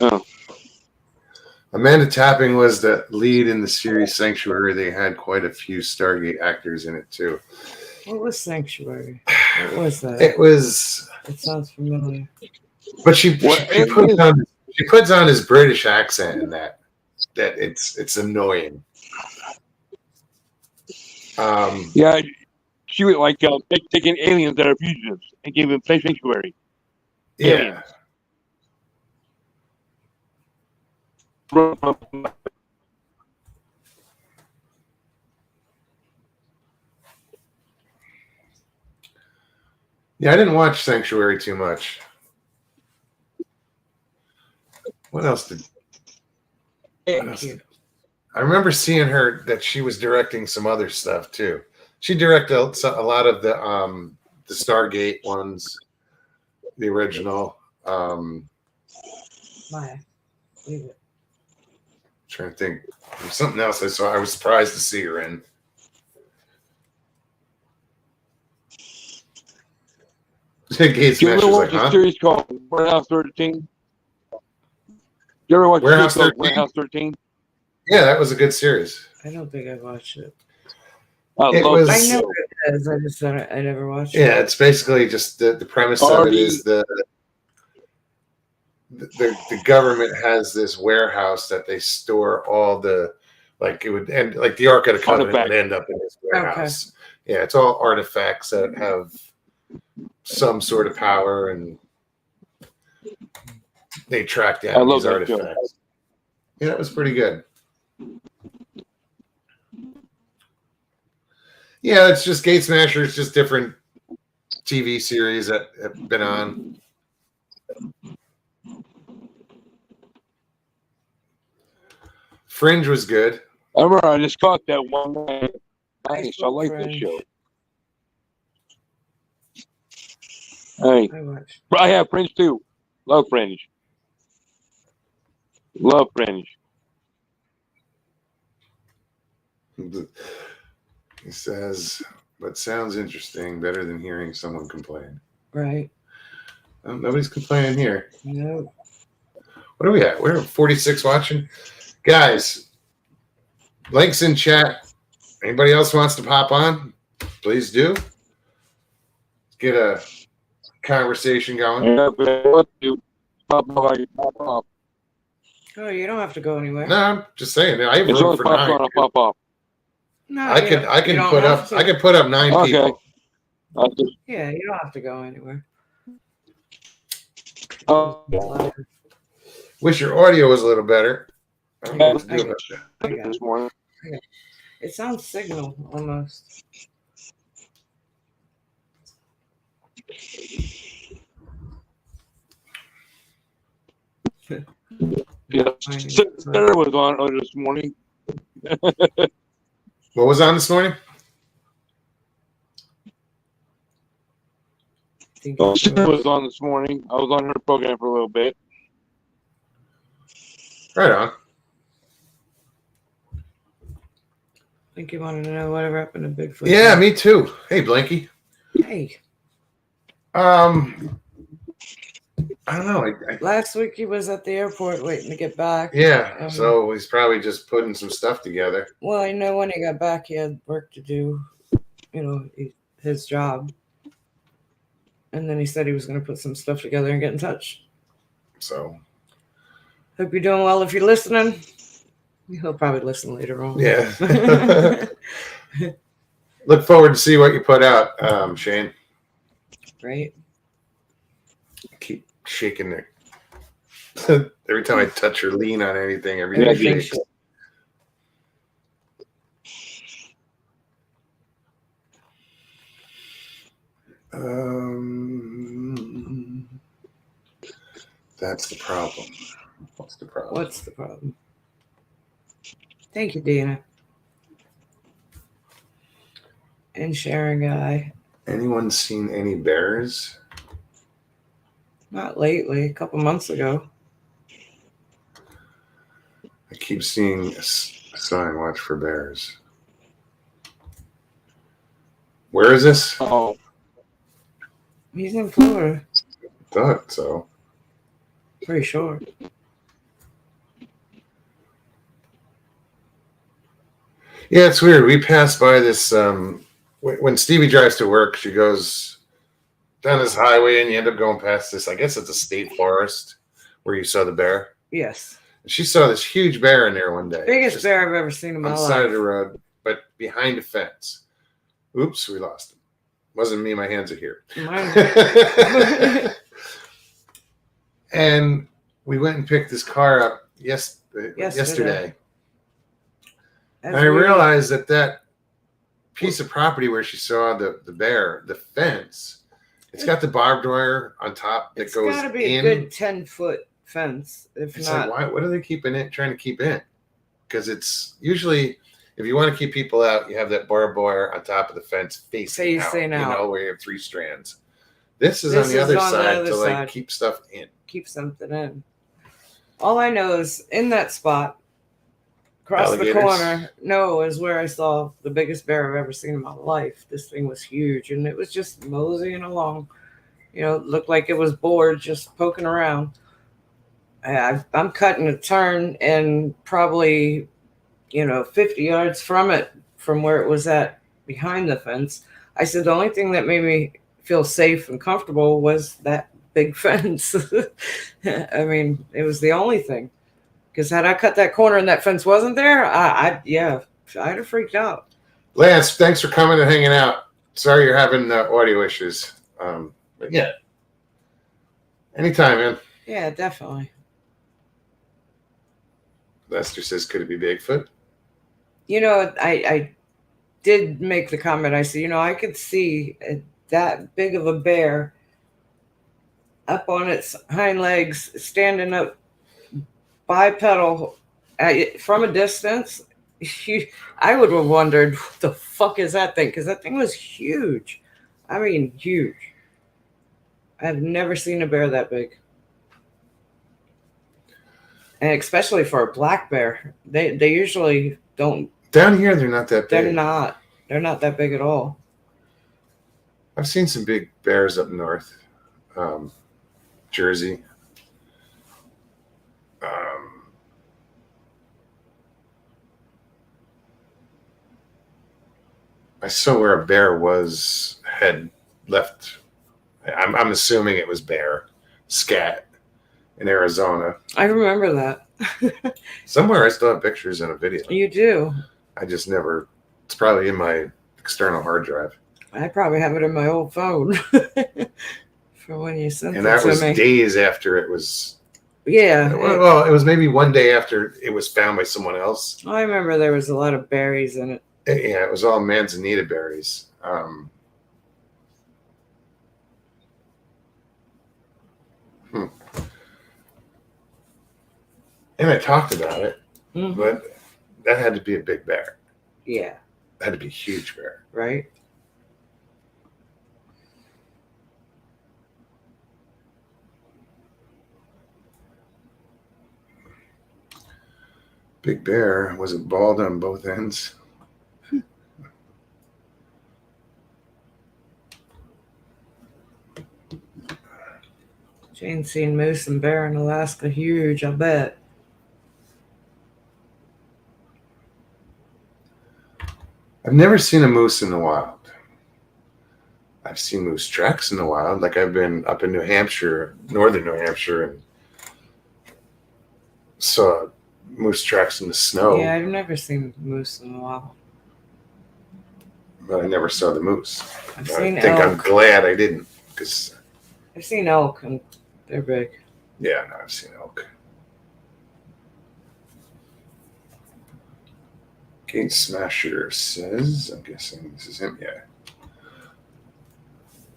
Oh. Amanda Tapping was the lead in the series Sanctuary. They had quite a few Stargate actors in it, too. What was Sanctuary? What was that? It was... It sounds familiar. But she puts on his British accent in that it's annoying. Yeah, she would like taking aliens that are fugitives and giving them sanctuary. Yeah. Yeah, I didn't watch Sanctuary too much. What else did? Thank you. I remember seeing her that she was directing some other stuff too. She directed a lot of the Stargate ones. the original. My, leave it. Trying to think. There's something else I saw. I was surprised to see her in. Gates Do you ever Smasher's watch like, a huh? series called Warehouse 13? You ever watch Warehouse a series 13? called Warehouse 13? Yeah, that was a good series. I don't think I watched it. It love was- that I know show. what it is. I just said I never watched it. Yeah, it's basically just the premise of it is the government has this warehouse that they store all the, like it would end, like the Ark of the Covenant would end up in this warehouse. Okay. Yeah, it's all artifacts that have some sort of power, and they track down these artifacts. Yeah, that was pretty good. Yeah, it's just Gate Smasher. It's just different TV series that have been on. Fringe was good. I remember I just caught that one night. Nice. I like that Fringe. show. Hey, I watched. I have Fringe too. Love Fringe. Love Fringe. He says, but sounds interesting, better than hearing someone complain. Right. Oh, nobody's complaining here. No. What are we at? We're at 46 watching. Guys, links in chat. Anybody else wants to pop on? Please do. Let's get a conversation going. Yeah, but what do pop off? Oh, you don't have to go anywhere. No, I'm just saying. I have It's room only for pops 9. on a pop off. No, I can put up. I can put up 9 Okay. people. Yeah, you don't have to go anywhere. Oh, Wish your audio was a little better. I don't know what to do about that. I got this it. morning. It sounds signal almost. Yeah, Sarah was on earlier this morning. What was on this morning? Sarah was on this morning. I was on her program for a little bit. Right on. I think you wanted to know whatever happened to Bigfoot. Yeah, me too. Hey, Blanky. Hey, I don't know. last week he was at the airport waiting to get back. Yeah, so he's probably just putting some stuff together. Well, I know when he got back, he had work to do, his job. And then he said he was going to put some stuff together and get in touch. So, hope you're doing well. If you're listening, he'll probably listen later on. yeah. Look forward to see what you put out, Shane. Right. Keep shaking it. Every time I touch or lean on anything, everything shakes. That's the problem. What's the problem? Thank you, Dana. And Sharon Guy. Anyone seen any bears? Not lately. A couple months ago. I keep seeing a sign, watch for bears. Where is this? Oh, He's in Florida. Thought so. Pretty sure. Yeah, it's weird. We passed by this when Stevie drives to work, she goes down this highway and you end up going past this. I guess it's a state forest where you saw the bear. Yes. She saw this huge bear in there one day. Biggest bear I've ever seen in my on the life. side of the road, but behind a fence. Oops, we lost him. Wasn't me. My hands are here. Mine. And we went and picked this car up yesterday. And I realized that piece of property where she saw the bear, the fence, it's got the barbed wire on top that goes in. It's got to be a good 10-foot fence. If It's not, like, what are they trying to keep in? Because it's usually, if you want to keep people out, you have that barbed wire on top of the fence facing out. You know, where you have 3 strands. This is This on the is other on the side other to like side. keep stuff in. Keep something in. All I know is in that spot, across the Alligators? corner, no, is where I saw the biggest bear I've ever seen in my life. This thing was huge, and it was just moseying along. You know, it looked like it was bored, just poking around. I'm cutting a turn, and probably, 50 yards from it, from where it was at behind the fence. I said the only thing that made me feel safe and comfortable was that big fence. I mean, it was the only thing. Because had I cut that corner and that fence wasn't there, I'd have freaked out. Lance, thanks for coming and hanging out. Sorry you're having audio issues. But yeah, anytime, man. Yeah, definitely. Lester says, could it be Bigfoot? I did make the comment. I said, I could see that big of a bear up on its hind legs, standing up bipedal from a distance. I would have wondered, what the fuck is that thing? Because that thing was huge. I mean, huge. I've never seen a bear that big. And especially for a black bear. They usually don't. Down here, they're not that big. They're not that big at all. I've seen some big bears up north. Jersey. I saw where a bear had left. I'm assuming it was bear scat in Arizona. I remember that. Somewhere I still have pictures and a video. You do. I just never. It's probably in my external hard drive. I probably have it in my old phone for when you sent And it that to was me. days after it was. Yeah. Well, it was maybe one day after it was found by someone else. I remember there was a lot of berries in it. Yeah, it was all manzanita berries. And I talked about it, but that had to be a big bear. Yeah. That had to be a huge bear. Right? Big bear. Was it bald on both ends? Jane's seen moose and bear in Alaska. Huge, I bet. I've never seen a moose in the wild. I've seen moose tracks in the wild. Like I've been up in New Hampshire, northern New Hampshire, and saw moose tracks in the snow. Yeah, I've never seen moose in the wild. But I never saw the moose. I've seen I think elk. I'm glad I didn't, because I've seen elk, and they're big. yeah, no, I've seen elk. Gate Smasher says, I'm guessing this is him. Yeah.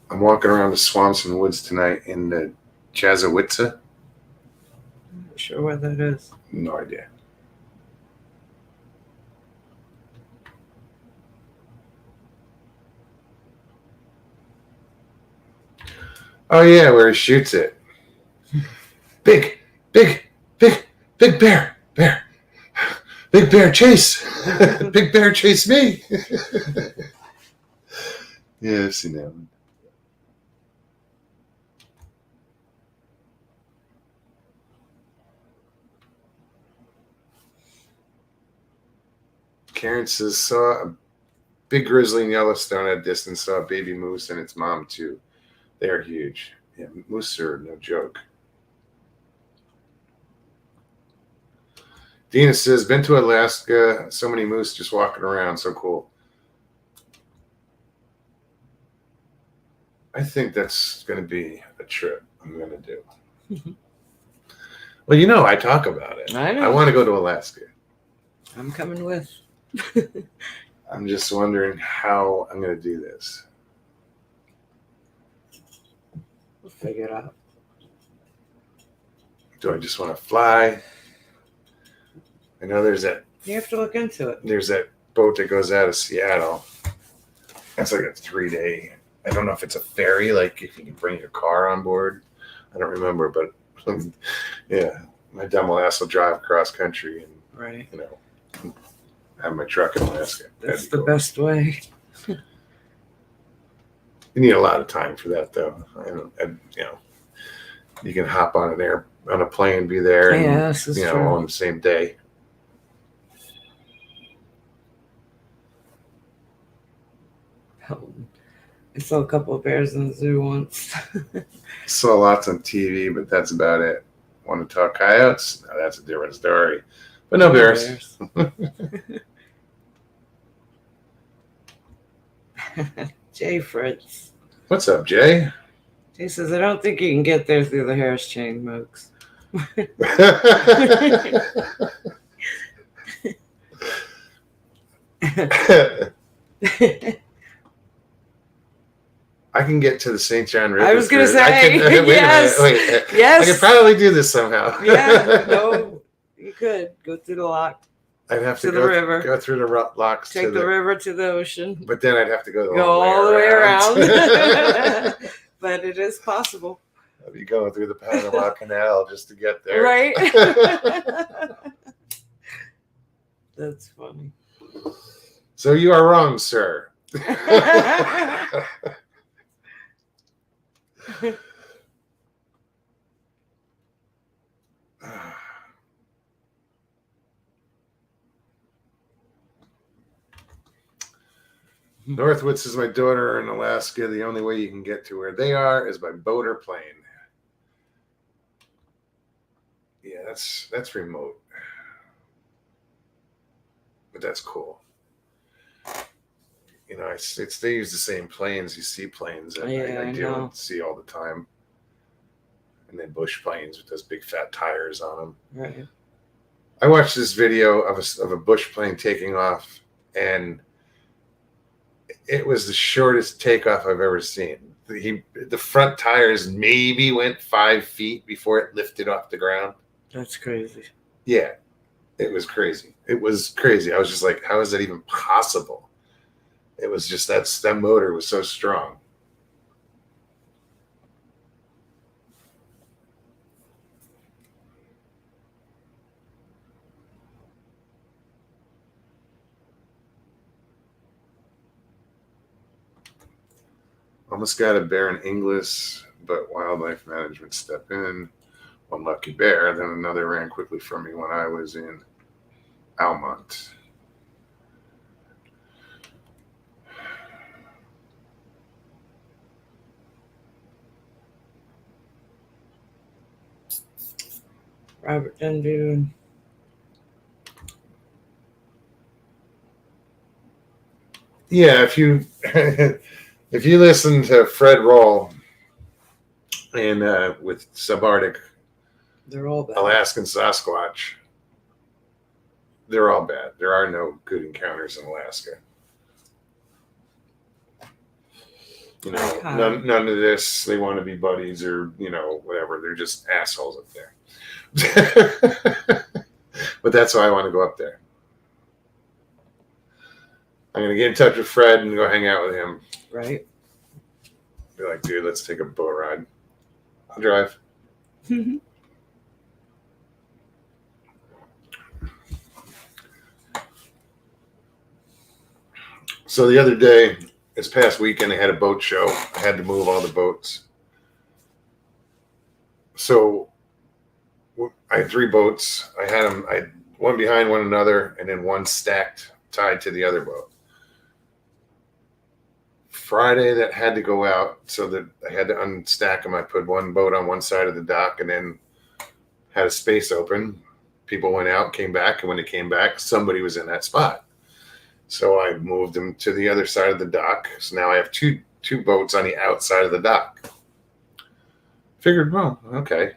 I'm walking around the swamps and woods tonight in the Chazawitza. I'm not sure where that is. No idea. Oh yeah, where he shoots it. Big bear. Big bear chase. Big bear chase me. Yeah, I've seen that one. Karen says, saw a big grizzly in Yellowstone at a distance, saw a baby moose and its mom too. They're huge. Yeah, moose are no joke. Dina says, been to Alaska, so many moose just walking around, so cool. I think that's going to be a trip I'm going to do. Well, I talk about it. I know. I want to go to Alaska. I'm coming with. I'm just wondering how I'm going to do this. We'll figure it out. Do I just want to fly? I know there's that You have to look into it. boat that goes out of Seattle. That's like a 3-day I don't know if it's a ferry, like if you can bring your car on board. I don't remember, but yeah, my dumb ass will drive across country and Right. have my truck in Alaska. That's the best way. You need a lot of time for that, though. You can hop on a plane, be there, and Yeah, this is true. on the same day. I saw a couple of bears in the zoo once. Saw lots on TV, but that's about it. Want to talk coyotes? No, that's a different story. But no bears. Jay Fritz. What's up, Jay? Jay says, I don't think you can get there through the Harris chain, Mokes. I can get to the St. John River. I was going to say, yes. Yes. I could probably do this somehow. Yeah, no, you could go through the lock. I'd have to the river. Go through the locks. Take the river to the ocean. But then I'd have to go all the way around. But it is possible. I'd be going through the Panama Canal just to get there. Right? That's funny. So you are wrong, sir. Northwoods is my daughter in Alaska. The only way you can get to where they are is by boat or plane. Yeah, that's remote. But that's cool. They use the same planes. You see planes that I deal and see all the time. And then bush planes with those big fat tires on them. Right. I watched this video of a bush plane taking off, and it was the shortest takeoff I've ever seen. The front tires maybe went 5 feet before it lifted off the ground. That's crazy. Yeah, it was crazy. It was crazy. I was just like, how is that even possible? It was just that motor was so strong. Almost got a bear in Inglis, but wildlife management stepped in. One lucky bear, then another ran quickly from me when I was in Almont. Robert Dundu. Yeah, if you if you listen to Fred Roll and with Subarctic, They're all bad. Alaskan Sasquatch, they're all bad. There are no good encounters in Alaska. None of this. They want to be buddies or whatever. They're just assholes up there. But that's why I want to go up there. I'm going to get in touch with Fred and go hang out with him. Right. Be like, dude, let's take a boat ride. I'll drive. So the other day, this past weekend, they had a boat show. I had to move all the boats. So I had 3 boats. I had one behind one another, and then one stacked, tied to the other boat. Friday, that had to go out, so that I had to unstack them. I put one boat on one side of the dock, and then had a space open. People went out, came back, and when they came back, somebody was in that spot. So I moved them to the other side of the dock. So now I have two boats on the outside of the dock. Figured, well, okay.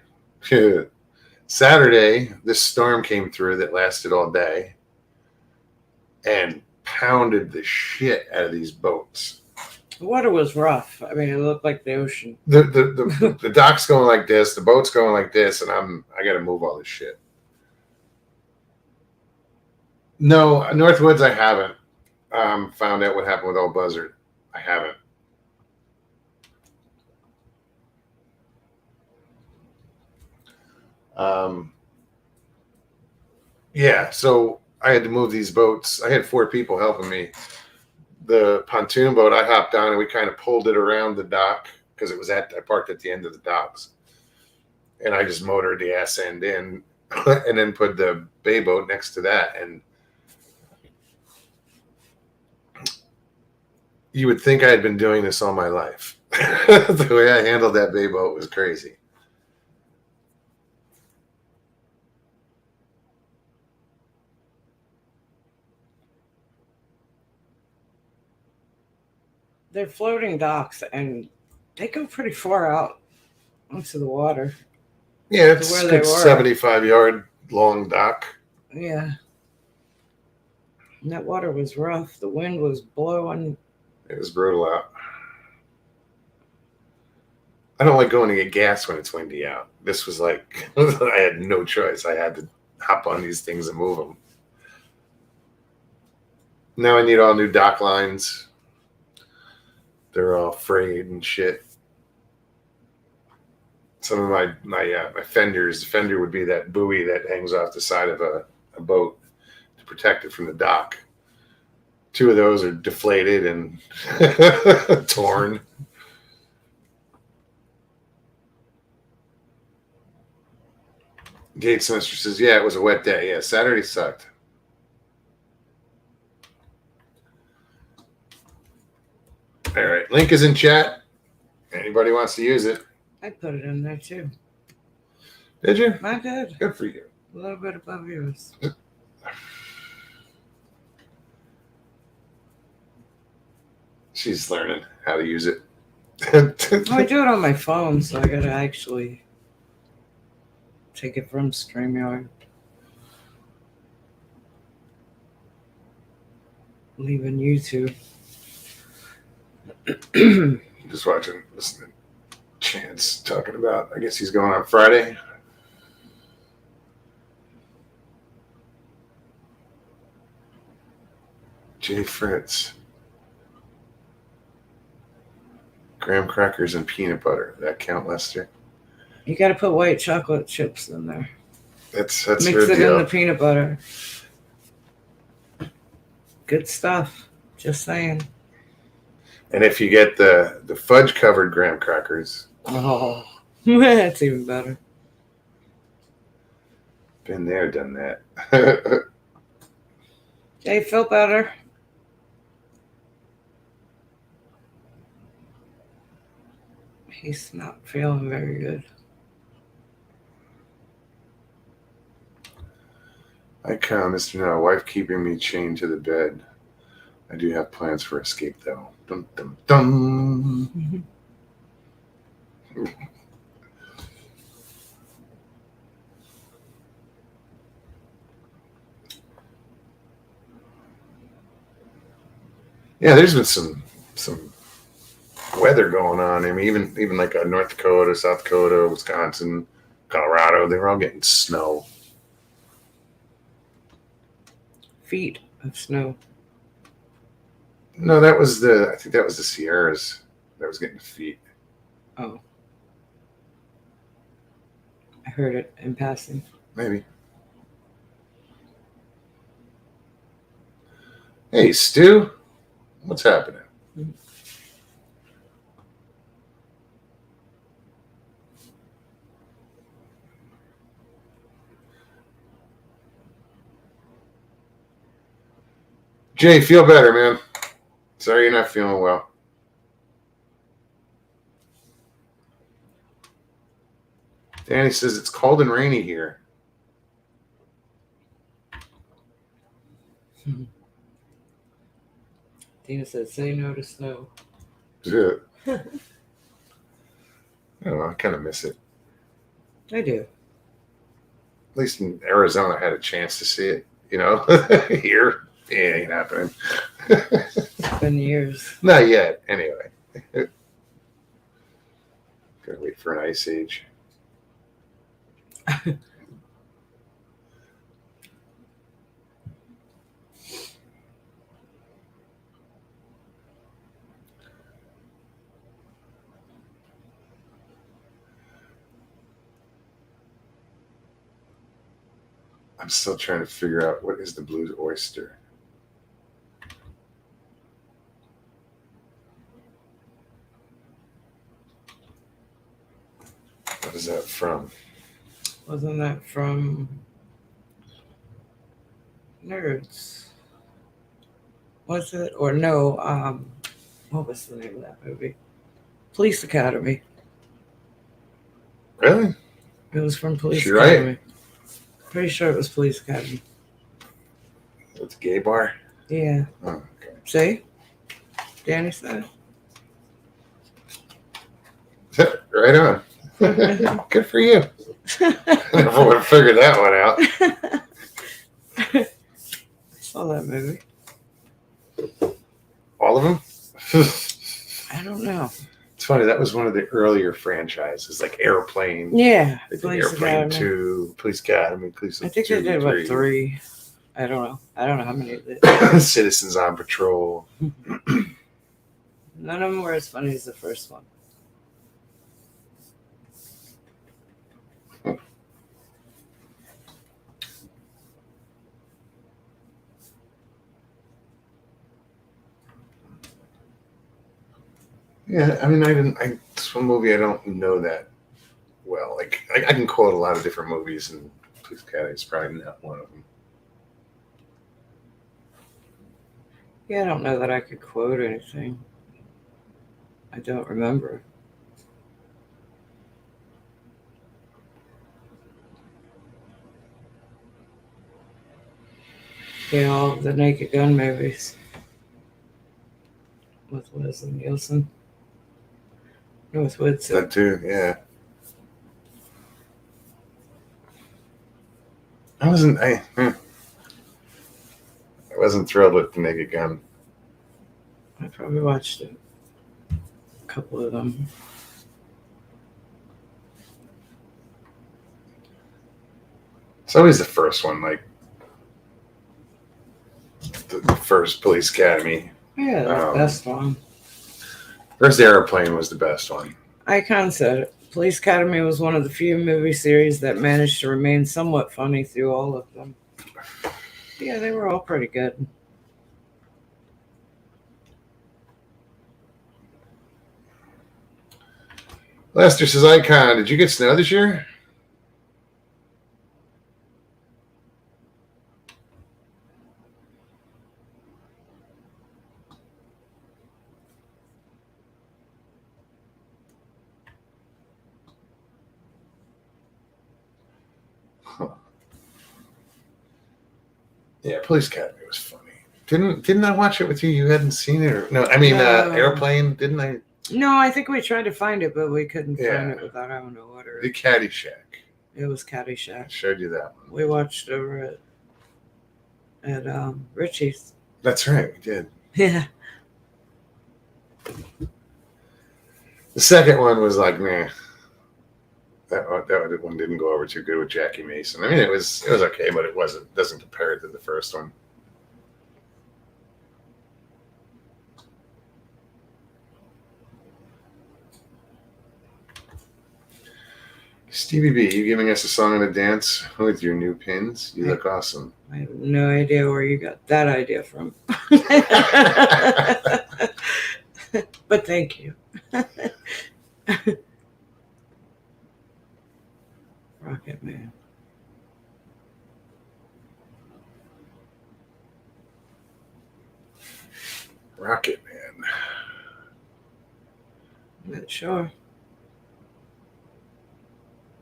Saturday, this storm came through that lasted all day and pounded the shit out of these boats. The water was rough. I mean, it looked like the ocean. The dock's going like this, the boat's going like this, and I got to move all this shit. No, Northwoods, I haven't found out what happened with Old Buzzard. I haven't. Yeah, so I had to move these boats. I had 4 people helping me. The pontoon boat, I hopped on and we kind of pulled it around the dock because I parked at the end of the docks. And I just motored the ass end in and then put the bay boat next to that. And you would think I had been doing this all my life. The way I handled that bay boat was crazy. They're floating docks, and they go pretty far out into the water. Yeah, it's where a they good were. 75-yard long dock. Yeah. And that water was rough. The wind was blowing. It was brutal out. I don't like going to get gas when it's windy out. This was like, I had no choice. I had to hop on these things and move them. Now I need all new dock lines. They're all frayed and shit. Some of my fenders. The fender would be that buoy that hangs off the side of a boat to protect it from the dock. 2 of those are deflated and torn. Gate Semester says, yeah, it was a wet day. Yeah, Saturday sucked. All right, link is in chat. Anybody wants to use it. I put it in there too. Did you? I did. Good for you. A little bit above yours. She's learning how to use it. I do it on my phone, so I gotta actually take it from StreamYard. Leaving YouTube. Just watching, listening to Chance talking about, I guess he's going on Friday. Jay Fritz. Graham crackers and peanut butter. That count, Lester? You gotta put white chocolate chips in there. That's Mix her it deal. in the peanut butter. Good stuff. Just saying. And if you get the fudge covered graham crackers, Oh, that's even better. been there, done that. Jay, feel better? He's not feeling very good. I count, Mr. No, wife keeping me chained to the bed. I do have plans for escape, though. Dum, dum, dum. Yeah, there's been some weather going on. I mean, even like North Dakota, South Dakota, Wisconsin, Colorado, they were all getting snow. Feet of snow. No, I think that was the Sierras that was getting feet. Oh. I heard it in passing. Maybe. Hey, Stu, what's happening? Jay, feel better, man. Sorry you're not feeling well. Danny says it's cold and rainy here. Tina said, say no to snow. Yeah. I don't know. I kind of miss it. I do. At least in Arizona, I had a chance to see it. You know, here, it ain't happening. It's been years. Not yet, anyway. Gotta wait for an ice age. I'm still trying to figure out what is the Blue Oyster. What is that from? Wasn't that from Nerds? Was it? Or no, what was the name of that movie? Police Academy. Really? It was from Police She right? Academy. Pretty sure it was Police Academy. It's a gay bar? Yeah. Oh, okay. See? Danny said Right on. Good for you. I never would have figured that one out. I saw that movie. All of them? I don't know. It's funny. That was one of the earlier franchises, like Airplane. Yeah. They did Police Airplane Academy. 2, Police Academy, Police I think 2, they did 3. about 3. I don't know. I don't know how many they did. Citizens on Patrol. None of them were as funny as the first one. Yeah, I mean, it's one movie I don't know that well. Like, I can quote a lot of different movies, and Police Academy is probably not one of them. Yeah, I don't know that I could quote anything. I don't remember. Yeah, all of the Naked Gun movies with Leslie Nielsen. No, with Woodson. That too, yeah. I wasn't thrilled with the Naked Gun. I probably watched it. A couple of them. It's always the first one, like the first Police Academy. Yeah, the best one. First Airplane was the best one. Icon said it. Police Academy was one of the few movie series that managed to remain somewhat funny through all of them. Yeah, they were all pretty good. Lester says, Icon, did you get snow this year? Huh. Yeah, Police Academy was funny. Didn't I watch it with you? You hadn't seen it, or no? I mean, No. Airplane. Didn't I? No, I think we tried to find it, but we couldn't Yeah. find it without having to order The it. Caddyshack. It was I Caddyshack. showed you that one. We watched over at Richie's. That's right, we did. Yeah. The second one was like, meh. That one didn't go over too good with Jackie Mason. I mean, it was okay, but it doesn't compare to the first one. Stevie B, you giving us a song and a dance with your new pins? You look awesome. I have no idea where you got that idea from. But thank you. Rocket Man. Rocket Man. I'm not sure.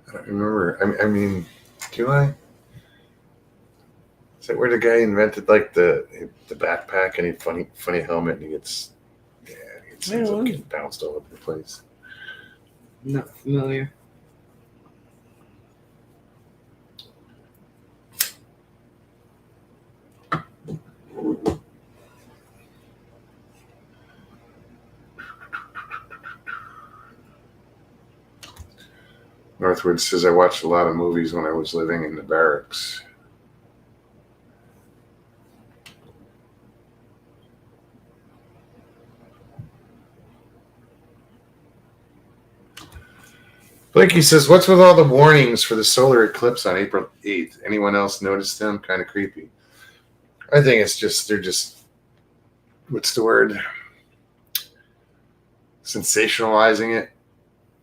I don't remember. I mean, do I? Is that where the guy invented like the backpack and a funny helmet and he gets I don't know. getting bounced all over the place? Not familiar. Northwood says I watched a lot of movies when I was living in the barracks. Blinky says, "What's with all the warnings for the solar eclipse on April 8th? Anyone else notice them? Kind of creepy." I think it's just they're just what's the word? Sensationalizing it.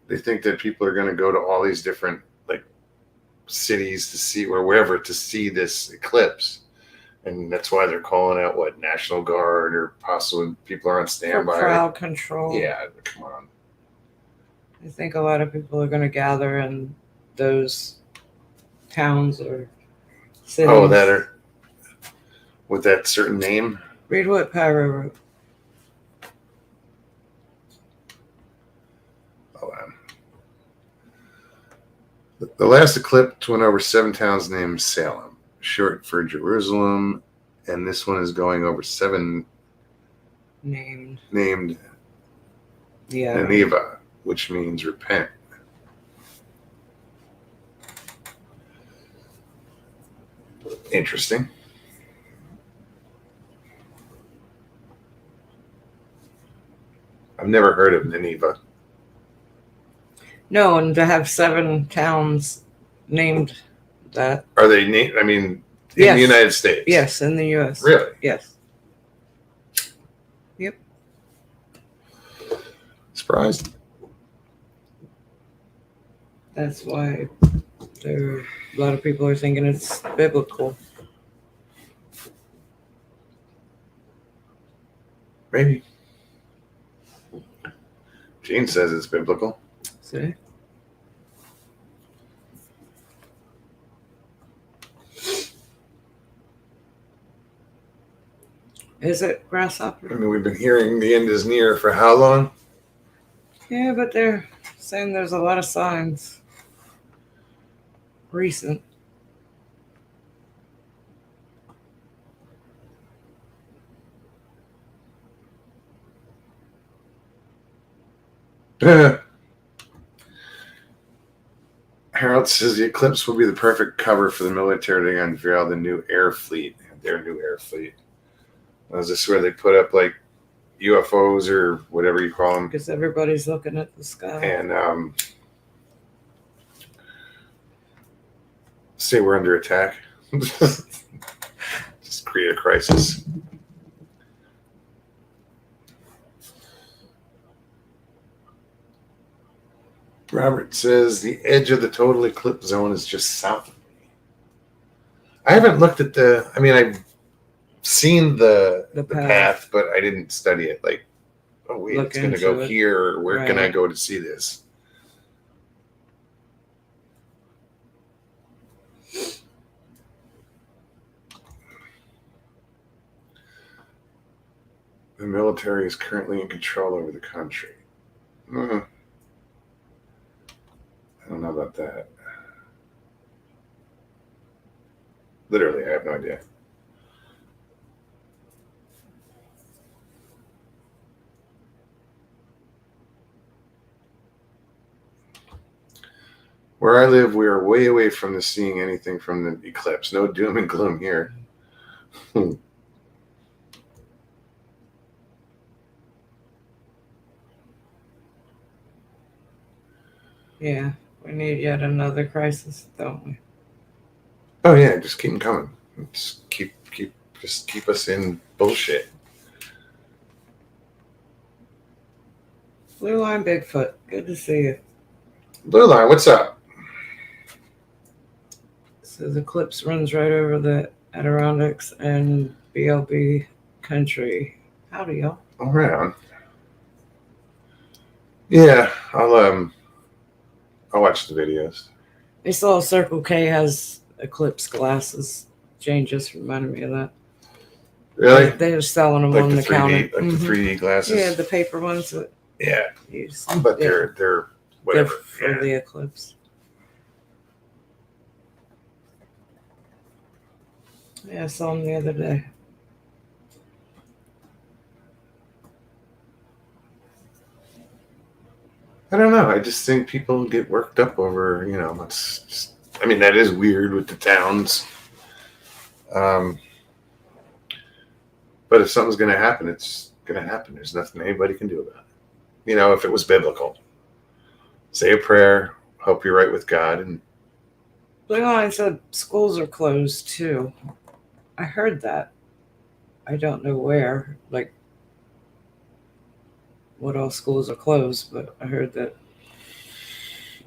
They think that people are going to go to all these different like cities to see or wherever to see this eclipse, and that's why they're calling out what National Guard or possibly people are on For standby. crowd control. Yeah, come on. I think a lot of people are going to gather in those towns or cities. Oh, that are with that certain name. Read what Pyro wrote. The last eclipse went over 7 towns named Salem, short for Jerusalem, and this one is going over 7 Named. Yeah. Nineveh, which means repent. Interesting. I've never heard of Nineveh. No, and to have 7 towns named that. Are they named? I mean, in Yes. the United States? Yes, in the U.S. Really? Yes. Surprised? That's why a lot of people are thinking it's biblical. Maybe. Gene says it's biblical. See? Is it grasshopper? I mean, we've been hearing the end is near for how long? Yeah, but they're saying there's a lot of signs. Recent. Harold says the eclipse will be the perfect cover for the military to unveil the new air fleet. Their new air fleet. Is this where they put up like UFOs or whatever you call them? Because everybody's looking at the sky. And say we're under attack. Just create a crisis. Robert says the edge of the total eclipse zone is just south of me. I haven't looked at I've seen the path, but I didn't study it. Like, oh wait, Look it's going to into go it. here, or where can I Right. go to see this? The military is currently in control over the country. I don't know about that. Literally, I have no idea. Where I live, we are way away from seeing anything from the eclipse. No doom and gloom here. Yeah, we need yet another crisis, don't we? Oh yeah, just keep them coming. Just keep us in bullshit. Blue Line Bigfoot, good to see you. Blue Line, what's up? So the eclipse runs right over the Adirondacks and BLB country. Howdy, y'all. All right on. Yeah, I'll watch the videos. I saw Circle K has eclipse glasses. Jane just reminded me of that. Really? They're selling them Like on the the counter. 3D, like the 3D glasses. Yeah, the paper ones that Yeah, you use. but Yeah, they're they're whatever. for Yeah. the eclipse. Yeah, I saw them the other day. I don't know. I just think people get worked up over, it's just, I mean, that is weird with the towns. But if something's going to happen, it's going to happen. There's nothing anybody can do about it. If it was biblical, say a prayer, hope you're right with God. And Blue Line said schools are closed too. I heard that. I don't know where, like what all schools are closed, but I heard that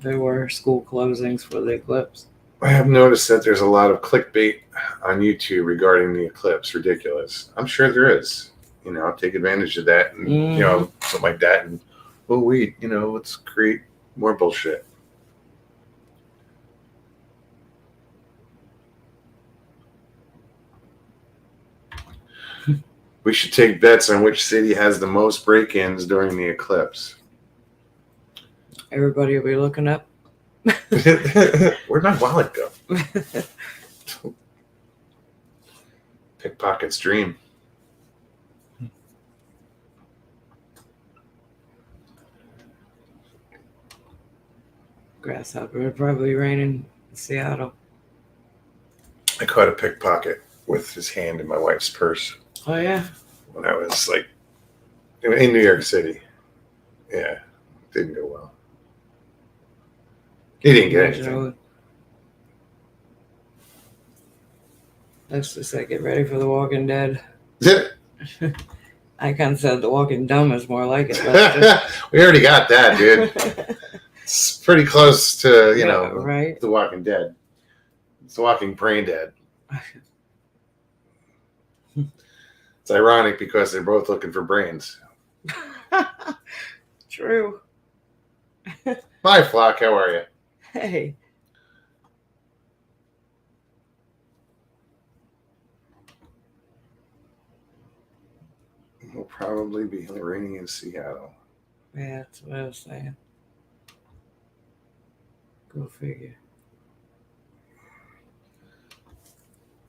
there were school closings for the eclipse. I have noticed that there's a lot of clickbait on YouTube regarding the eclipse. Ridiculous. I'm sure there is. Take advantage of that and, something like that. And, let's create more bullshit. We should take bets on which city has the most break-ins during the eclipse. Everybody will be looking up. Where'd my wallet go? Pickpocket's dream. Grasshopper probably raining in Seattle. I caught a pickpocket with his hand in my wife's purse Oh yeah. when I was in New York City. Yeah, didn't go well. He didn't get anything. Let's just say get ready for The Walking Dead. Icon said The Walking Dumb is more like it. We already got that, dude. It's pretty close to, right? The Walking Dead. It's The Walking Brain Dead. It's ironic because they're both looking for brains. True. Hi, Flock. How are you? Hey. Will probably be raining in Seattle. Yeah, that's what I was saying. Go figure.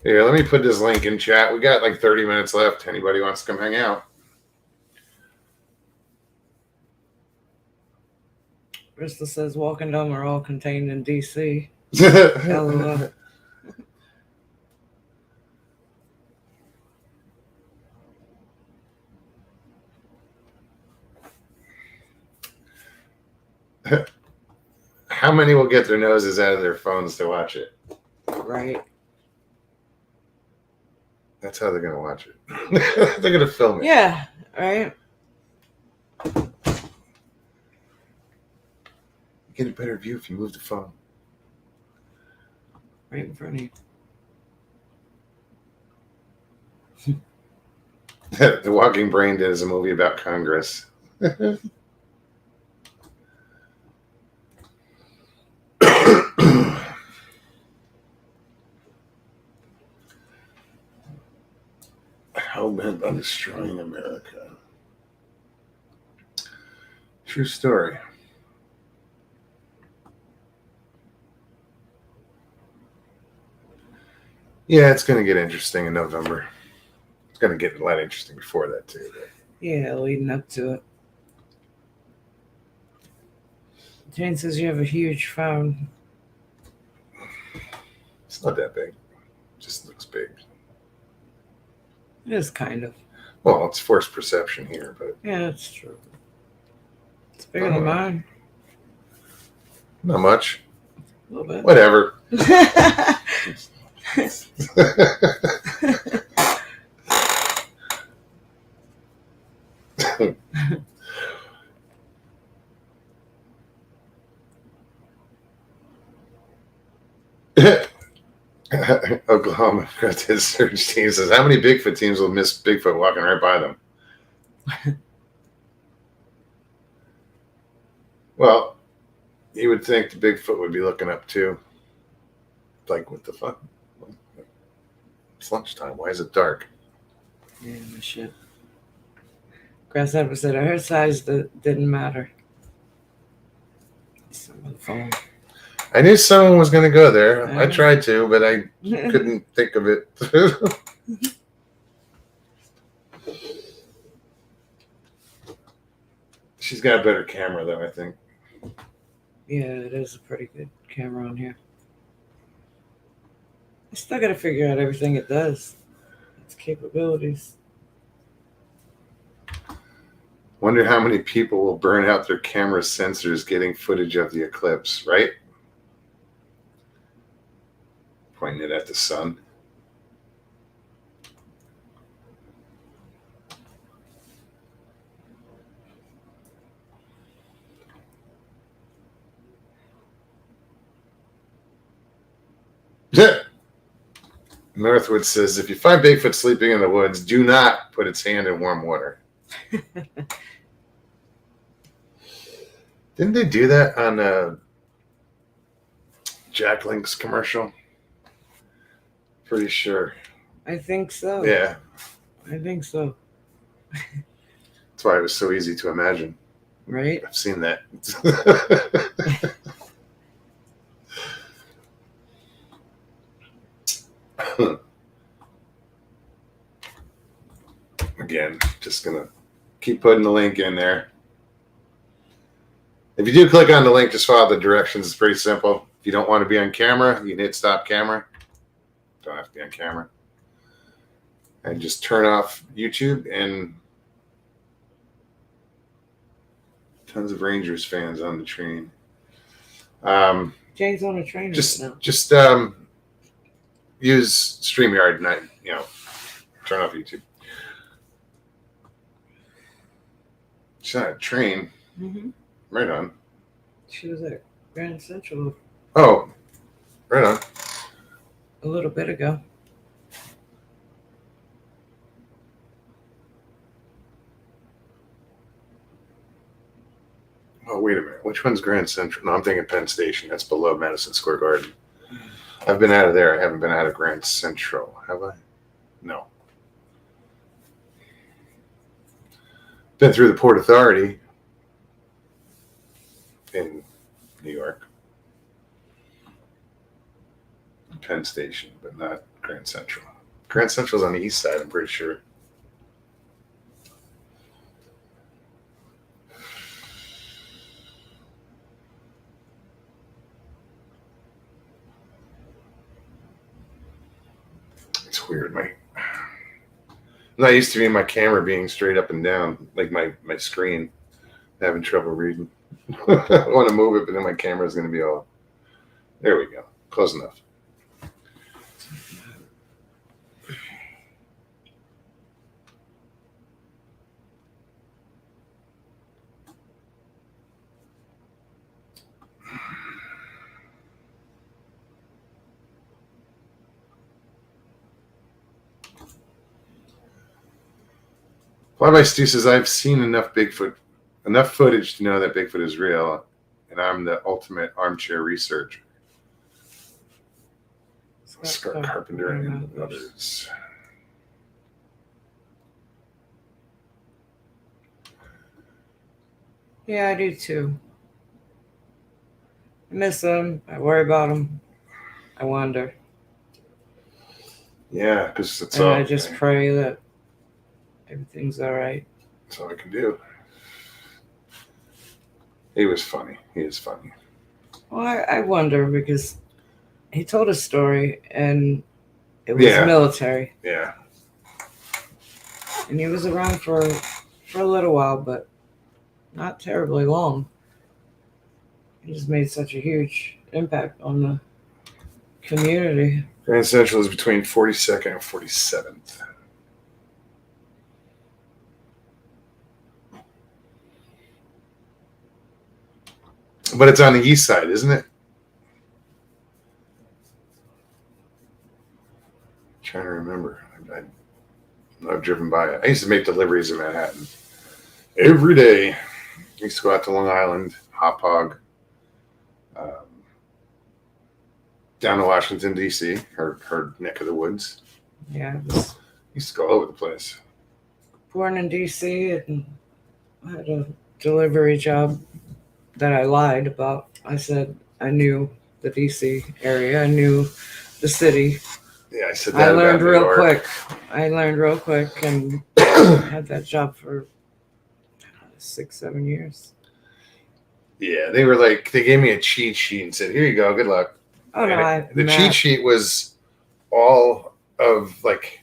Here, let me put this link in chat. We got 30 minutes left. Anybody wants to come hang out? Bristol says Walking Dumb are all contained in DC. LOL. How many will get their noses out of their phones to watch it? Right. That's how they're going to watch it. They're going to film it. Yeah, right. You get a better view if you move the phone. Right in front of you. The Walking Brain Dead is a movie about Congress. Hell-bent on destroying America. True story. Yeah, it's going to get interesting in November. It's going to get a lot interesting before that, too. But. Yeah, leading up to it. Jane says you have a huge phone. It's not that big. It just looks big. It is kind of. Well, it's forced perception here, but... Yeah, that's true. It's bigger than mine. Not much. A little bit. Whatever. Oklahoma got his search team says, how many Bigfoot teams will miss Bigfoot walking right by them? Well, you would think the Bigfoot would be looking up too. Like, what the fuck? It's lunchtime. Why is it dark? Yeah, no shit. Grasshopper said her size didn't matter. Some on the phone. I knew someone was going to go there. I tried to, but I couldn't think of it. She's got a better camera, though, I think. Yeah, it is a pretty good camera on here. I still got to figure out everything it does. Its capabilities. Wonder how many people will burn out their camera sensors getting footage of the eclipse, right? Pointing it at the sun. Northwood says, if you find Bigfoot sleeping in the woods, do not put its hand in warm water. Didn't they do that on a Jack Link's commercial? Pretty sure. I think so. Yeah. I think so. That's why it was so easy to imagine. Right? I've seen that. Again, just gonna keep putting the link in there. If you do click on the link, just follow the directions. It's pretty simple. If you don't want to be on camera, you can hit stop camera. Don't have to be on camera. And just turn off YouTube, and tons of Rangers fans on the train. Jay's on a train Just now. Use StreamYard, not turn off YouTube. She's on a train. Mm-hmm. Right on. She was at Grand Central Oh, right on. a little bit ago. Oh, wait a minute. Which one's Grand Central? No, I'm thinking Penn Station. That's below Madison Square Garden. I've been out of there. I haven't been out of Grand Central. Have I? No. Been through the Port Authority in New York. Penn Station, but not Grand Central. Grand Central's on the east side, I'm pretty sure. It's weird. I'm not used to my camera being straight up and down, like my screen. Having trouble reading. I want to move it, but then my camera's going to be all. There we go. Close enough. Flyby Stu says, I've seen enough footage to know that Bigfoot is real, and I'm the ultimate armchair researcher. Scott Carpenter and others. Yeah, I do too. I miss them. I worry about them. I wonder. Yeah, because it's And all. I just pray that everything's all right. That's all I can do. He was funny. He is funny. Well, I wonder because he told a story and it was Yeah. military. Yeah. And he was around for a little while, but not terribly long. He just made such a huge impact on the community. Grand Central is between 42nd and 47th. But it's on the east side, isn't it? I'm trying to remember. I've driven by it. I used to make deliveries in Manhattan every day. I used to go out to Long Island, Hop Hog, down to Washington, D.C., her neck of the woods. Yeah, I was Used to go all over the place. born in D.C. and I had a delivery job that I lied about. I said I knew the D.C. area. I knew the city. Yeah, I said that. I learned about New real York. quick. I learned real quick and had that job for 6-7 years. Yeah, they were like, they gave me a cheat sheet and said, here you go, good luck. Oh no, And the cheat sheet was all of like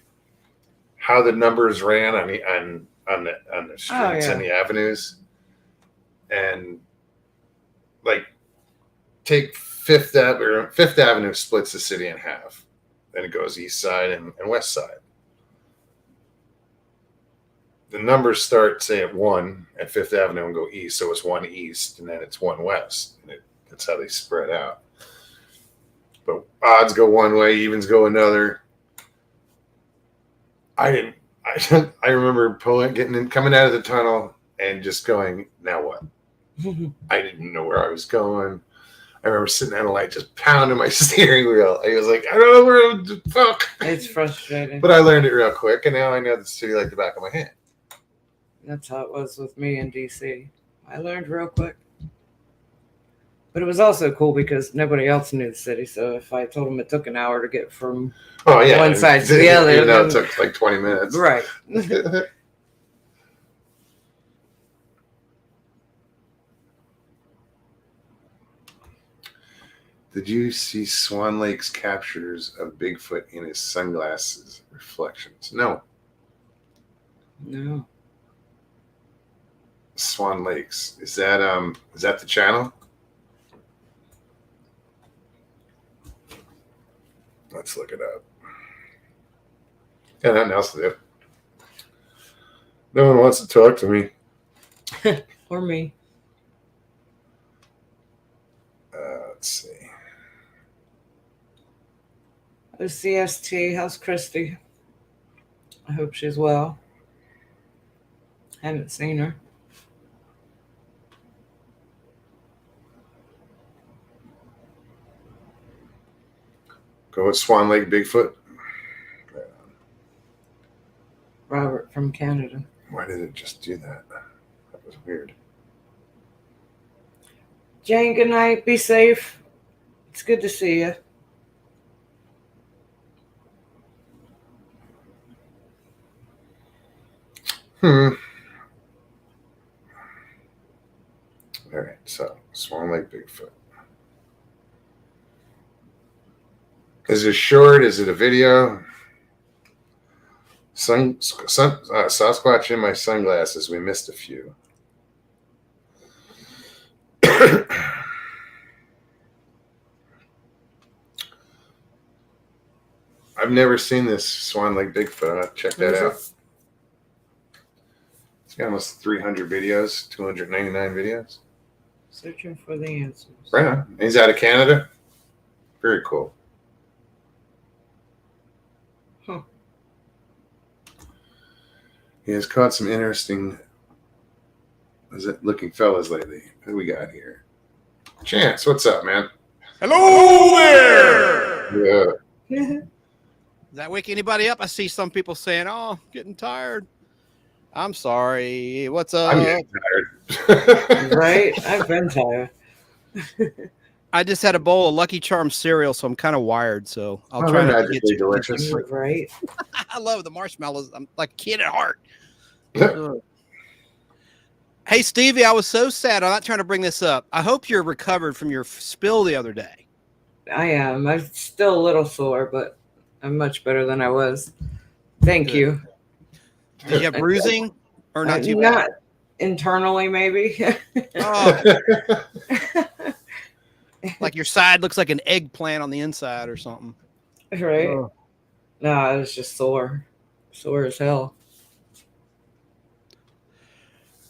how the numbers ran on on the streets and the avenues, and like take Fifth Avenue splits the city in half. Then it goes east side and west side. The numbers start, say, at 1 at Fifth Avenue and go east. So it's 1 east and then it's 1 west. And that's how they spread out. But odds go one way, evens go another. I remember coming out of the tunnel and just going, now what? I didn't know where I was going. I remember sitting at a light, just pounding my steering wheel. I was like, I don't know where I'm. Fuck. It's frustrating. But I learned it real quick, and now I know the city like the back of my hand. That's how it was with me in DC. I learned real quick. But it was also cool because nobody else knew the city. So if I told them it took an hour to get from one side to the other, even though it took like 20 minutes. Right. Did you see Swan Lake's captures of Bigfoot in his sunglasses reflections? No. No. Swan Lakes. Is that the channel? Let's look it up. Got nothing else to do. No one wants to talk to me. Or me. Let's see. Oh, CST. How's Christy? I hope she's well. Haven't seen her. Go with Swan Lake Bigfoot. Robert from Canada. Why did it just do that? That was weird. Jane, good night. Be safe. It's good to see you. All right, so Swan Lake Bigfoot. Is it short? Is it a video? Sasquatch in my sunglasses. We missed a few. I've never seen this Swan Lake Bigfoot. I'll check that out. It's got almost 300 videos, 299 videos. Searching for the answers. Right on. He's out of Canada. Very cool. Huh. He has caught some interesting looking fellas lately. Who we got here? Chance, what's up, man? Hello there! Yeah. Does that wake anybody up? I see some people saying, "Oh, getting tired." I'm sorry. What's up? I'm getting tired. Right? I've been tired. I just had a bowl of Lucky Charms cereal, so I'm kind of wired. So I'll Oh, try they're not to magically get you. delicious. Right? I love the marshmallows. I'm like a kid at heart. Hey, Stevie, I was so sad. I'm not trying to bring this up. I hope you're recovered from your spill the other day. I am. I'm still a little sore, but I'm much better than I was. Thank you. Did you have bruising or not too Not bad? internally, maybe. Oh, like your side looks like an eggplant on the inside or something. Right? Oh. No, I was just sore. Sore as hell.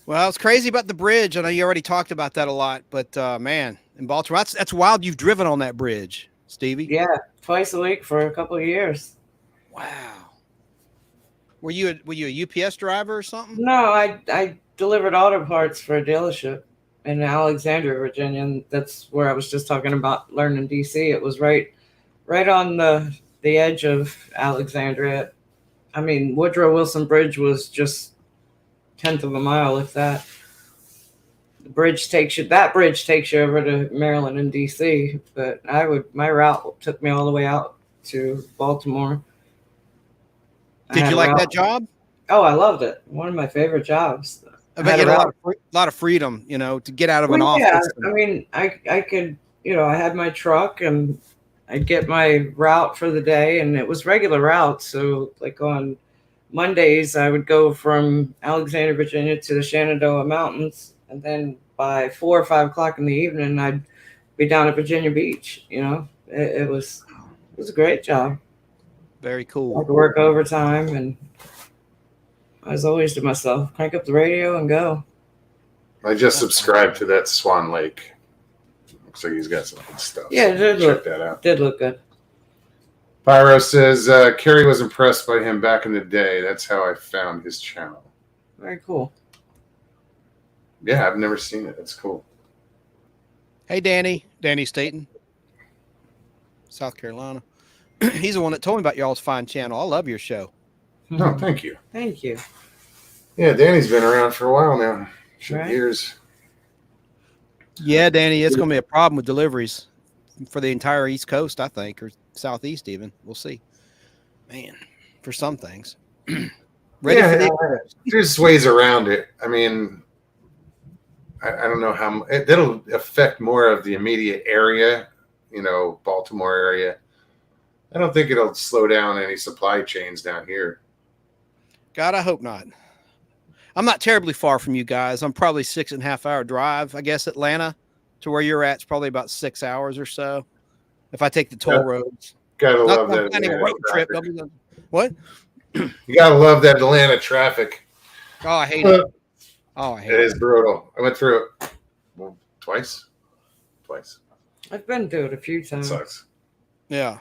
Well, it's crazy about the bridge. I know you already talked about that a lot, but man, in Baltimore, that's wild. You've driven on that bridge, Stevie. Yeah, twice a week for a couple of years. Wow. Were you a UPS driver or something? No, I delivered auto parts for a dealership in Alexandria, Virginia, and that's where I was just talking about learning DC. It was right on the edge of Alexandria. I mean, Woodrow Wilson Bridge was just 1/10 of a mile, if that. That bridge takes you over to Maryland and DC, but my route took me all the way out to Baltimore. Did you like that job? Oh, I loved it. One of my favorite jobs. I bet you had a lot of freedom, to get out of an office. Yeah, I mean, I could, I had my truck and I'd get my route for the day, and it was regular routes. So like on Mondays, I would go from Alexander, Virginia to the Shenandoah Mountains. And then by 4 or 5 o'clock in the evening, I'd be down at Virginia Beach. It was a great job. Very I cool. could work overtime, and I was always to myself, crank up the radio and go. I just subscribed to that Swan Lake. Looks like he's got some good stuff. Yeah, it did Check that out. Did look good. Pyro says Kerry was impressed by him back in the day. That's how I found his channel. Very cool. Yeah, I've never seen it. That's cool. Hey, Danny Staten, South Carolina. He's the one that told me about y'all's fine channel. I love your show. No, thank you. Thank you. Yeah, Danny's been around for a while now. Right. Years. Yeah, Danny, it's going to be a problem with deliveries for the entire East Coast, I think, or Southeast even. We'll see. Man, for some things. There's ways around it. I mean, I don't know how that'll affect more of the immediate area, Baltimore area. I don't think it'll slow down any supply chains down here. God, I hope not. I'm not terribly far from you guys. I'm probably 6.5 hour drive. I guess Atlanta to where you're at is probably about 6 hours or so. If I take the toll roads. Gotta Not love that. planning a road trip. What? You gotta love that Atlanta traffic. Oh, I hate it. Oh, I hate it. It is brutal. I went through it twice. I've been through it a few It times. sucks. Yeah.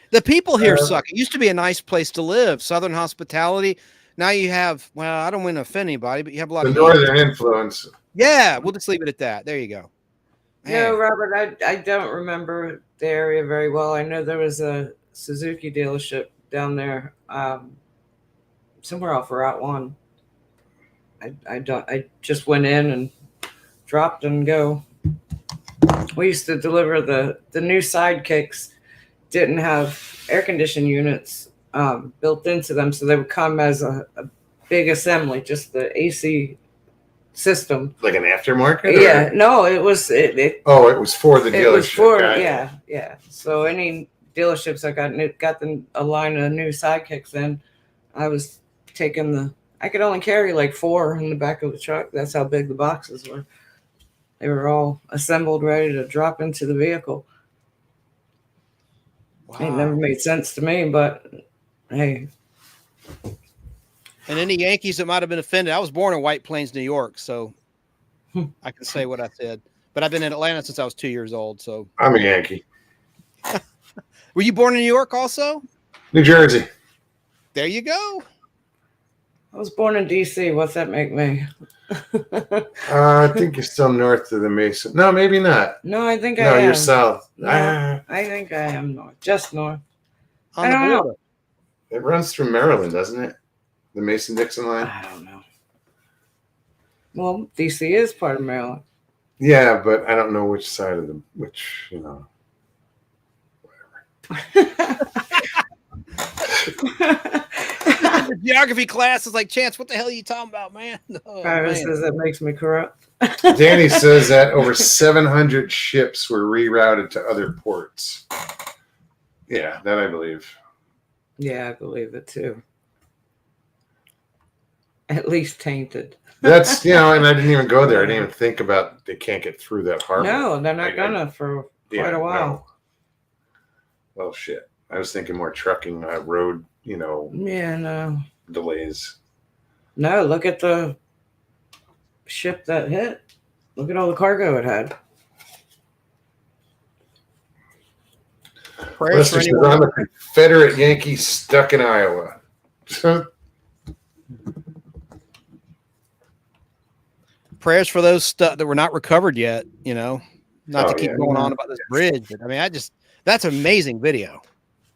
The people here suck. It used to be a nice place to live. Southern hospitality. Now you have, I don't want to offend anybody, but you have a lot The of northern influence. Yeah, we'll just leave it at that. There you go. No, Robert, I don't remember the area very well. I know there was a Suzuki dealership down there, somewhere off Route 1. I just went in and dropped and go. We used to deliver the new sidekicks. Didn't have air conditioning units built into them, so they would come as a big assembly, just the AC system. Like an aftermarket? Yeah, no, it was it was for the dealership. it was for Got yeah. So any dealerships that got a line of new sidekicks in, I was taking I could only carry like 4 in the back of the truck. That's how big the boxes were. They were all assembled, ready to drop into the vehicle. Wow. It never made sense to me, but hey. And any Yankees that might have been offended, I was born in White Plains, New York, so I can say what I said. But I've been in Atlanta since I was 2 years old. So I'm a Yankee. Were you born in New York also? New Jersey. There you go. I was born in D.C. What's that make me? I think you're still north of the Mason. No, maybe not. No, I think I No, am. you're south. No, I think I am north. Just north. On I the don't know. border. It runs through Maryland, doesn't it? The Mason-Dixon line? I don't know. Well, D.C. is part of Maryland. Yeah, but I don't know which side of them. The geography class is like, Chance, what the hell are you talking about, man? Oh, Paris man. says that makes me corrupt. Danny says that over 700 ships were rerouted to other ports. Yeah, that I believe. Yeah, I believe it too. At least tainted. That's, and I didn't even go there. I didn't even think about they can't get through that harbor. No, they're not gonna for quite a while. No. Well, shit. I was thinking more trucking, road, Yeah, no. delays. No, look at the ship that hit. Look at all the cargo it had. Prayers for Lester says, anyone. I'm a Confederate Yankee stuck in Iowa. Prayers for those stuff that were not recovered yet, not to keep yeah. going on about this bridge. But I mean, that's an amazing video.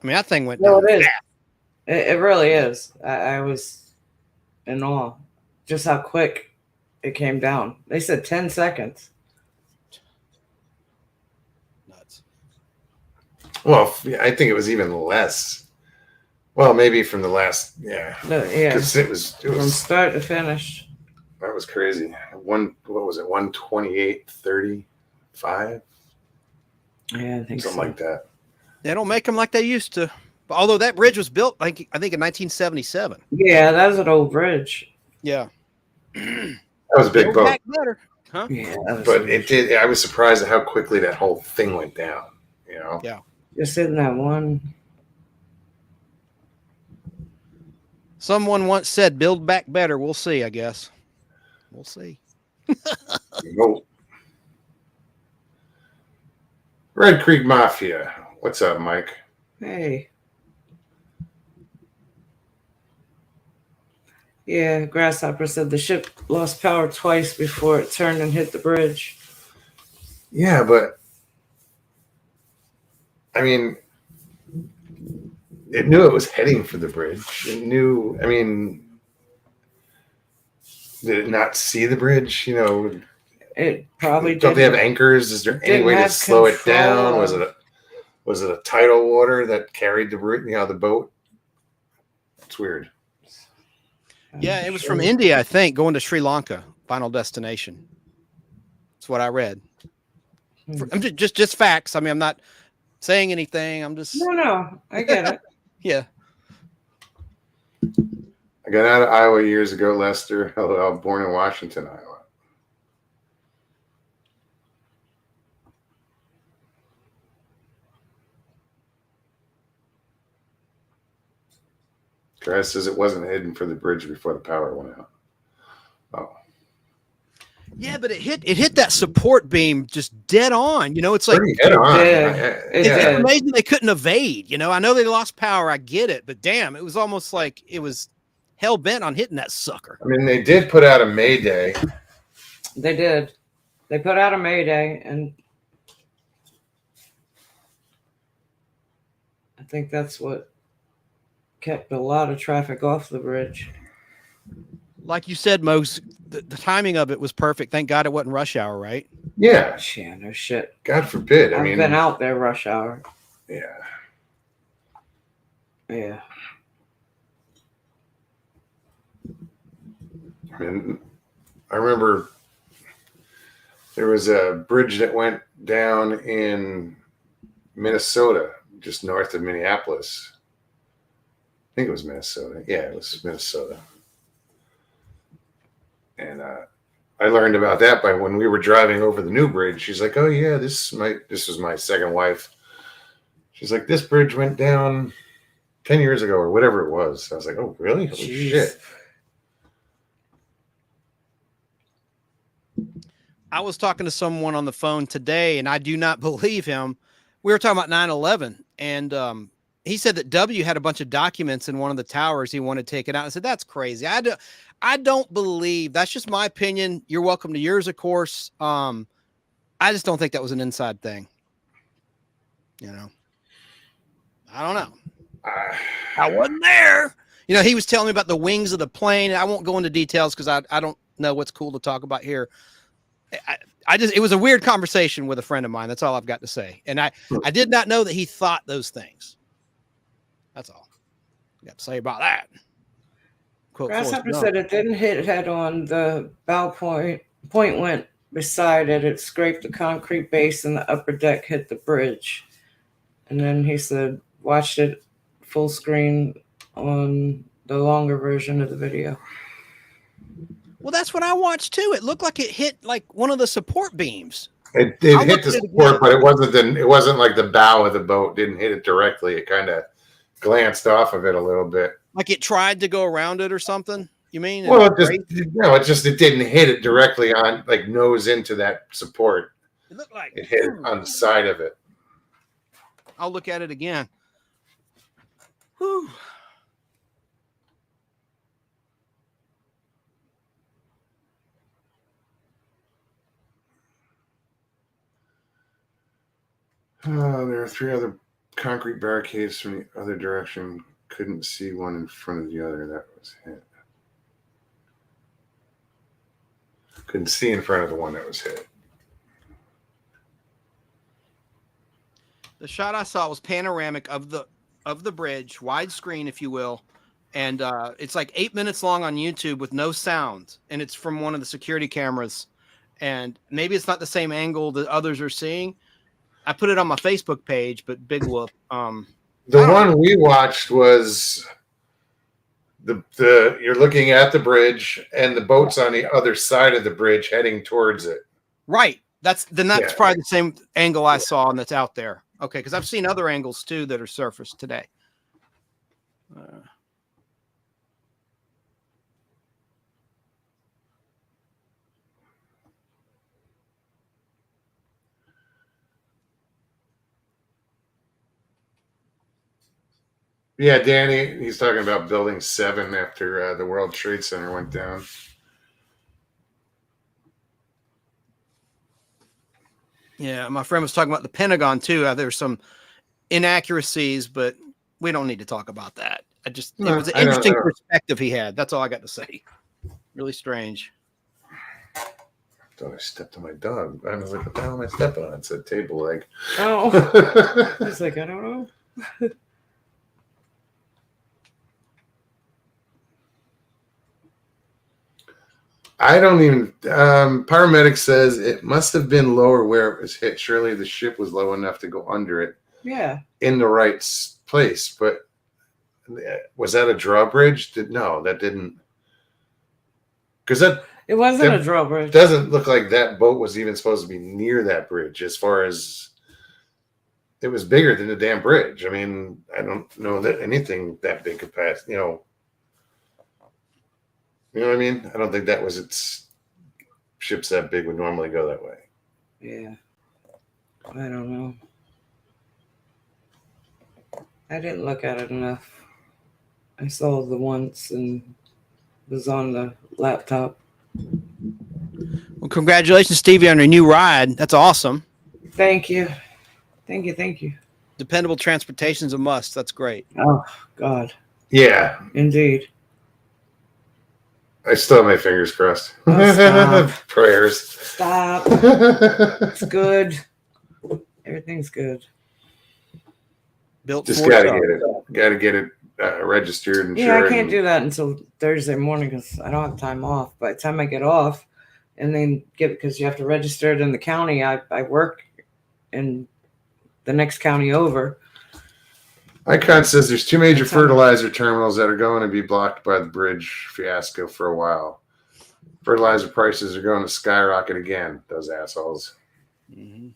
I mean, that thing went No, down. it is. It really is. I was in awe just how quick it came down. They said 10 seconds. Nuts. Well, I think it was even less. Well, maybe from the last, Yeah, because it was from start to finish. that was crazy. What was it? 128.35, Yeah, I think something like that. They don't make them like they used to. But although that bridge was built, I think in 1977. Yeah, that was an old bridge. Yeah. That was a big Build boat. back better, huh? Yeah, that was But huge. it did. I was surprised at how quickly that whole thing went down. You know. Yeah. Just in that one. Someone once said, "Build back better." We'll see. I guess. We'll see. Nope. Red Creek Mafia. What's up, Mike? Hey. Yeah, Grasshopper said the ship lost power twice before it turned and hit the bridge. Yeah, but I mean, it knew it was heading for the bridge. It knew. I mean, did it not see the bridge? You know, It probably don't they have didn't. anchors? Is there any Didn't way to have slow it down? control. Was it a tidal water that carried the the boat? It's weird. Yeah, it was from India, I think, going to Sri Lanka. Final destination. That's what I read. I'm just facts. I mean, I'm not saying anything. I'm just No, I get it. yeah. I got out of Iowa years ago, Lester. Although I was born in Washington, Iowa. Grass says it wasn't heading for the bridge before the power went out. Oh. Yeah, but it hit that support beam just dead on. You know, it's like Pretty head on. It it's did. amazing they couldn't evade. You know, I know they lost power. I get it, but damn, it was almost like it was hell bent on hitting that sucker. I mean, they did put out a Mayday. They did. They put out a Mayday, and I think that's what kept a lot of traffic off the bridge. Like you said, Mose, the timing of it was perfect. Thank God it wasn't rush hour, right? Yeah. Yeah, no shit. God forbid. I I've mean, been out there rush hour. yeah. Yeah. I mean, I remember there was a bridge that went down in Minnesota, just north of Minneapolis. I think it was Minnesota. Yeah, it was Minnesota. And I learned about that by when we were driving over the new bridge. She's like, "Oh yeah, this was my second wife." She's like, "This bridge went down 10 years ago or whatever it was." I was like, "Oh really? Holy Jeez. shit!" I was talking to someone on the phone today, and I do not believe him. We were talking about 9/11, and he said that W had a bunch of documents in one of the towers he wanted taken out. I said, that's crazy. I don't believe. That's just my opinion. You're welcome to yours, of course. I just don't think that was an inside thing. You know, I don't know. I wasn't there. You know, he was telling me about the wings of the plane. I won't go into details because I don't know what's cool to talk about here. It was a weird conversation with a friend of mine. That's all I've got to say. And I did not know that he thought those things. That's all I got to say about that. Quote Grasshopper said it didn't hit head on. The bow point went beside it. It scraped the concrete base and the upper deck hit the bridge. And then he said, watched it full screen on the longer version of the video. Well, that's what I watched too. It looked like it hit like one of the support beams. It hit the support, but it wasn't like the bow of the boat didn't hit it directly. It kind of glanced off of it a little bit. Like it tried to go around it or something. You mean? Well, it didn't hit it directly on, like nose into that support. It looked like it hit on the side of it. I'll look at it again. Whew. There are 3 other concrete barricades from the other direction. Couldn't see one in front of the other. That was hit. Couldn't see in front of the one that was hit. The shot I saw was panoramic of the bridge, widescreen, if you will, and it's like 8 minutes long on YouTube with no sound, and it's from one of the security cameras. And maybe it's not the same angle that others are seeing. I put it on my Facebook page, but big whoop. The one we watched was the you're looking at the bridge and the boat's on the other side of the bridge heading towards it. Right. That's Yeah. probably the same angle I saw and that's out there. Okay, because I've seen other angles too that are surfaced today. Yeah, Danny, he's talking about Building 7 after the World Trade Center went down. Yeah, my friend was talking about the Pentagon too. There's some inaccuracies, but we don't need to talk about that. It was an interesting perspective he had. That's all I got to say. Really strange. I thought I stepped on my dog. I was like, what the hell am I stepping on? It said table leg. Oh. He's like, I don't know. I don't even. Paramedic says it must have been lower where it was hit. Surely the ship was low enough to go under it. Yeah. In the right place. But was that a drawbridge? No, that didn't. Because it wasn't a drawbridge. Doesn't look like that boat was even supposed to be near that bridge. As far as it was bigger than the damn bridge. I mean, I don't know that anything that big could pass. You know what I mean? I don't think that was its ships that big would normally go that way. Yeah. I don't know. I didn't look at it enough. I saw the once and was on the laptop. Well, congratulations, Stevie, on your new ride. That's awesome. Thank you. Thank you. Dependable transportation's a must. That's great. Oh, God. Yeah. Indeed. I still have my fingers crossed. Oh, stop. Prayers. Stop. It's good. Everything's good. Built Just for gotta itself. get it. Gotta get it registered and Yeah, I can't do that until Thursday morning because I don't have time off. By the time I get off, and then because you have to register it in the county, I work in the next county over. Icon says there's two major fertilizer terminals that are going to be blocked by the bridge fiasco for a while. Fertilizer prices are going to skyrocket again, those assholes. Mm-hmm.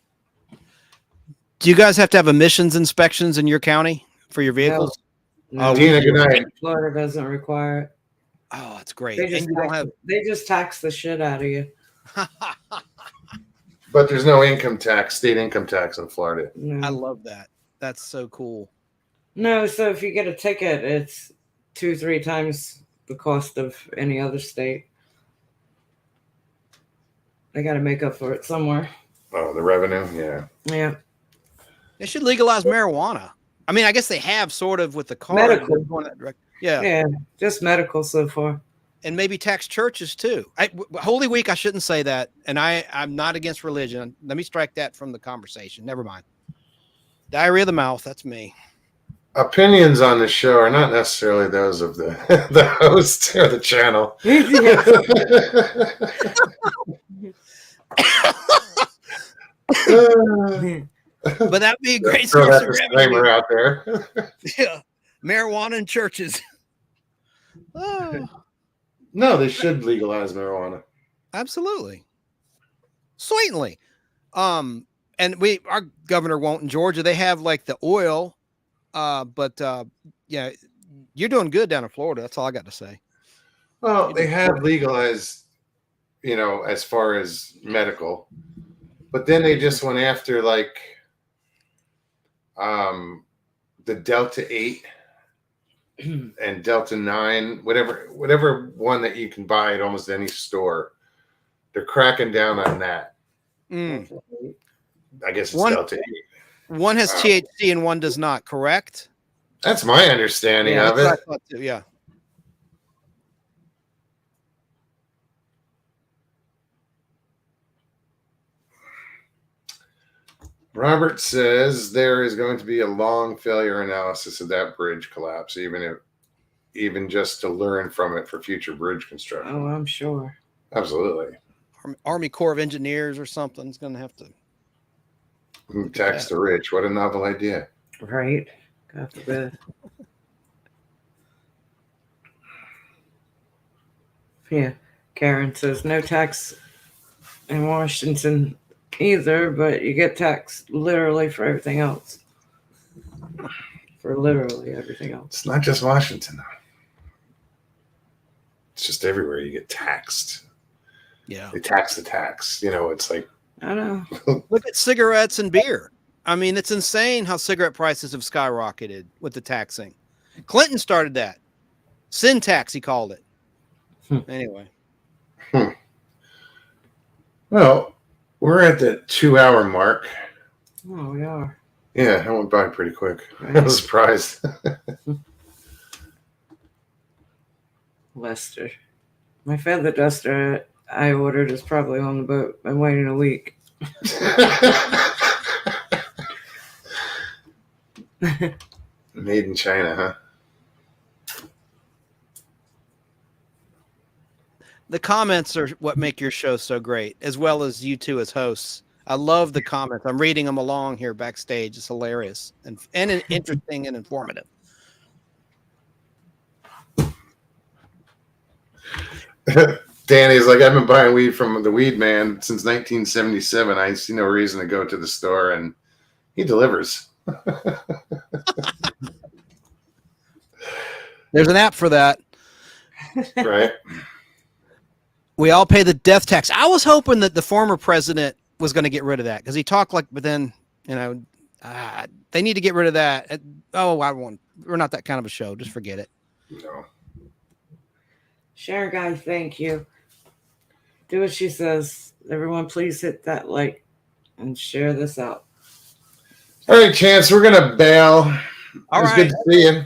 Do you guys have to have emissions inspections in your county for your vehicles? No. Tina, good night. Florida doesn't require it. Oh, that's great. They just tax the shit out of you. But there's no income tax, state income tax in Florida. No. I love that. That's so cool. No, so if you get a ticket, it's 2-3 times the cost of any other state. They got to make up for it somewhere. Oh, the revenue? Yeah. Yeah. They should legalize marijuana. I mean, I guess they have sort of with the car. Medical. Yeah. Yeah, just medical so far. And maybe tax churches too. Holy Week, I shouldn't say that. And I'm not against religion. Let me strike that from the conversation. Never mind. Diarrhea of the mouth. That's me. Opinions on the show are not necessarily those of the host or the channel. But that'd be a great Throw source that of disclaimer revenue. out there. Yeah, marijuana in churches. Oh, No, they should legalize marijuana. absolutely, certainly. And our governor won't in Georgia. They have like the oil, but yeah, you're doing good down in Florida. That's all I got to say. Well, they have legalized, as far as medical, but then they just went after like the Delta 8 and Delta 9, whatever one that you can buy at almost any store. They're cracking down on that. Mm. I guess it's Delta 8. One has THC and one does not, correct? That's my understanding of it. That's what I thought too, yeah. Robert says there is going to be a long failure analysis of that bridge collapse, even just to learn from it for future bridge construction. Oh, I'm sure. Absolutely. Army Corps of Engineers or something is going to have to Tax the rich. What a novel idea. Right. God forbid. Yeah. Karen says no tax in Washington either, but you get taxed literally for everything else. For literally everything else. It's not just Washington, though. It's just everywhere you get taxed. Yeah. They tax the tax. You know, it's like, I know. Look at cigarettes and beer. I mean, it's insane how cigarette prices have skyrocketed with the taxing. Clinton started that. Sin tax, he called it. Anyway. well, we're at the 2-hour mark. Oh, we are. Yeah, that went by pretty quick. Right. I was surprised. Lester. My feather duster I ordered is probably on the boat. I'm waiting a week. Made in China, huh? The comments are what make your show so great, as well as you two as hosts. I love the comments. I'm reading them along here backstage. It's hilarious and interesting and informative. Danny's like, I've been buying weed from the weed man since 1977. I see no reason to go to the store, and he delivers. There's an app for that. Right. We all pay the death tax. I was hoping that the former president was going to get rid of that because he talked like, but then, you know, they need to get rid of that. We're not that kind of a show. Just forget it. No. Sharon Guy, thank you. Do what she says. Everyone, please hit that like and share this out. All right, Chance, we're gonna bail. All it was right. good to see you.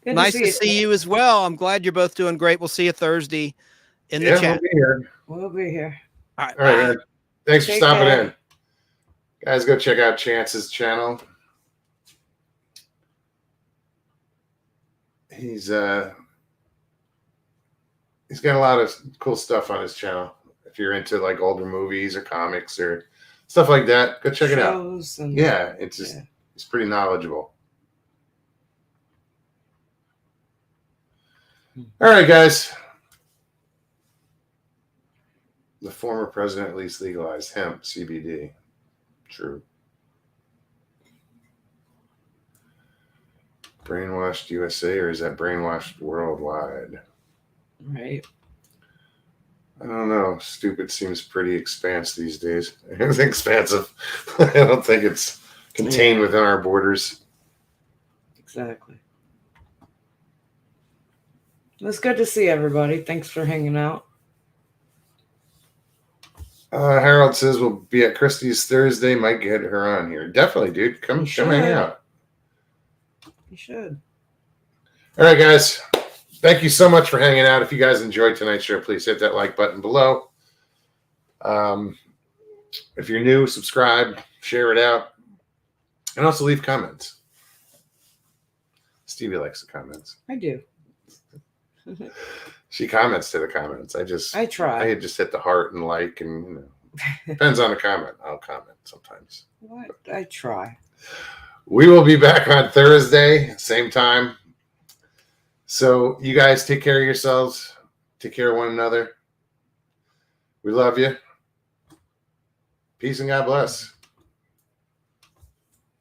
Good Nice to see you as well. I'm glad you're both doing great. We'll see you Thursday in the chat. We'll be here. We'll be here. All right. All right, man. Thanks for Take stopping care. in. Guys, go check out Chance's channel. He's got a lot of cool stuff on his channel. If you're into like older movies or comics or stuff like that, go check it out. Yeah, it's pretty knowledgeable. All right, guys. The former president at least legalized hemp, CBD. True. Brainwashed USA, or is that brainwashed worldwide? Right. I don't know. Stupid seems pretty expansive these days. Everything expansive. I don't think it's contained within our borders. Exactly. It was good to see everybody. Thanks for hanging out. Harold says we'll be at Christie's Thursday. Might get her on here. Definitely, dude. Come hang out. You should. All right, guys. Thank you so much for hanging out. If you guys enjoyed tonight's show, please hit that like button below. If you're new, subscribe, share it out, and also leave comments. Stevie likes the comments. I do. She comments to the comments. I try. I just hit the heart and like, and depends on the comment. I'll comment sometimes. What? I try. We will be back on Thursday, same time. So you guys take care of yourselves. Take care of one another. We love you. Peace and God bless.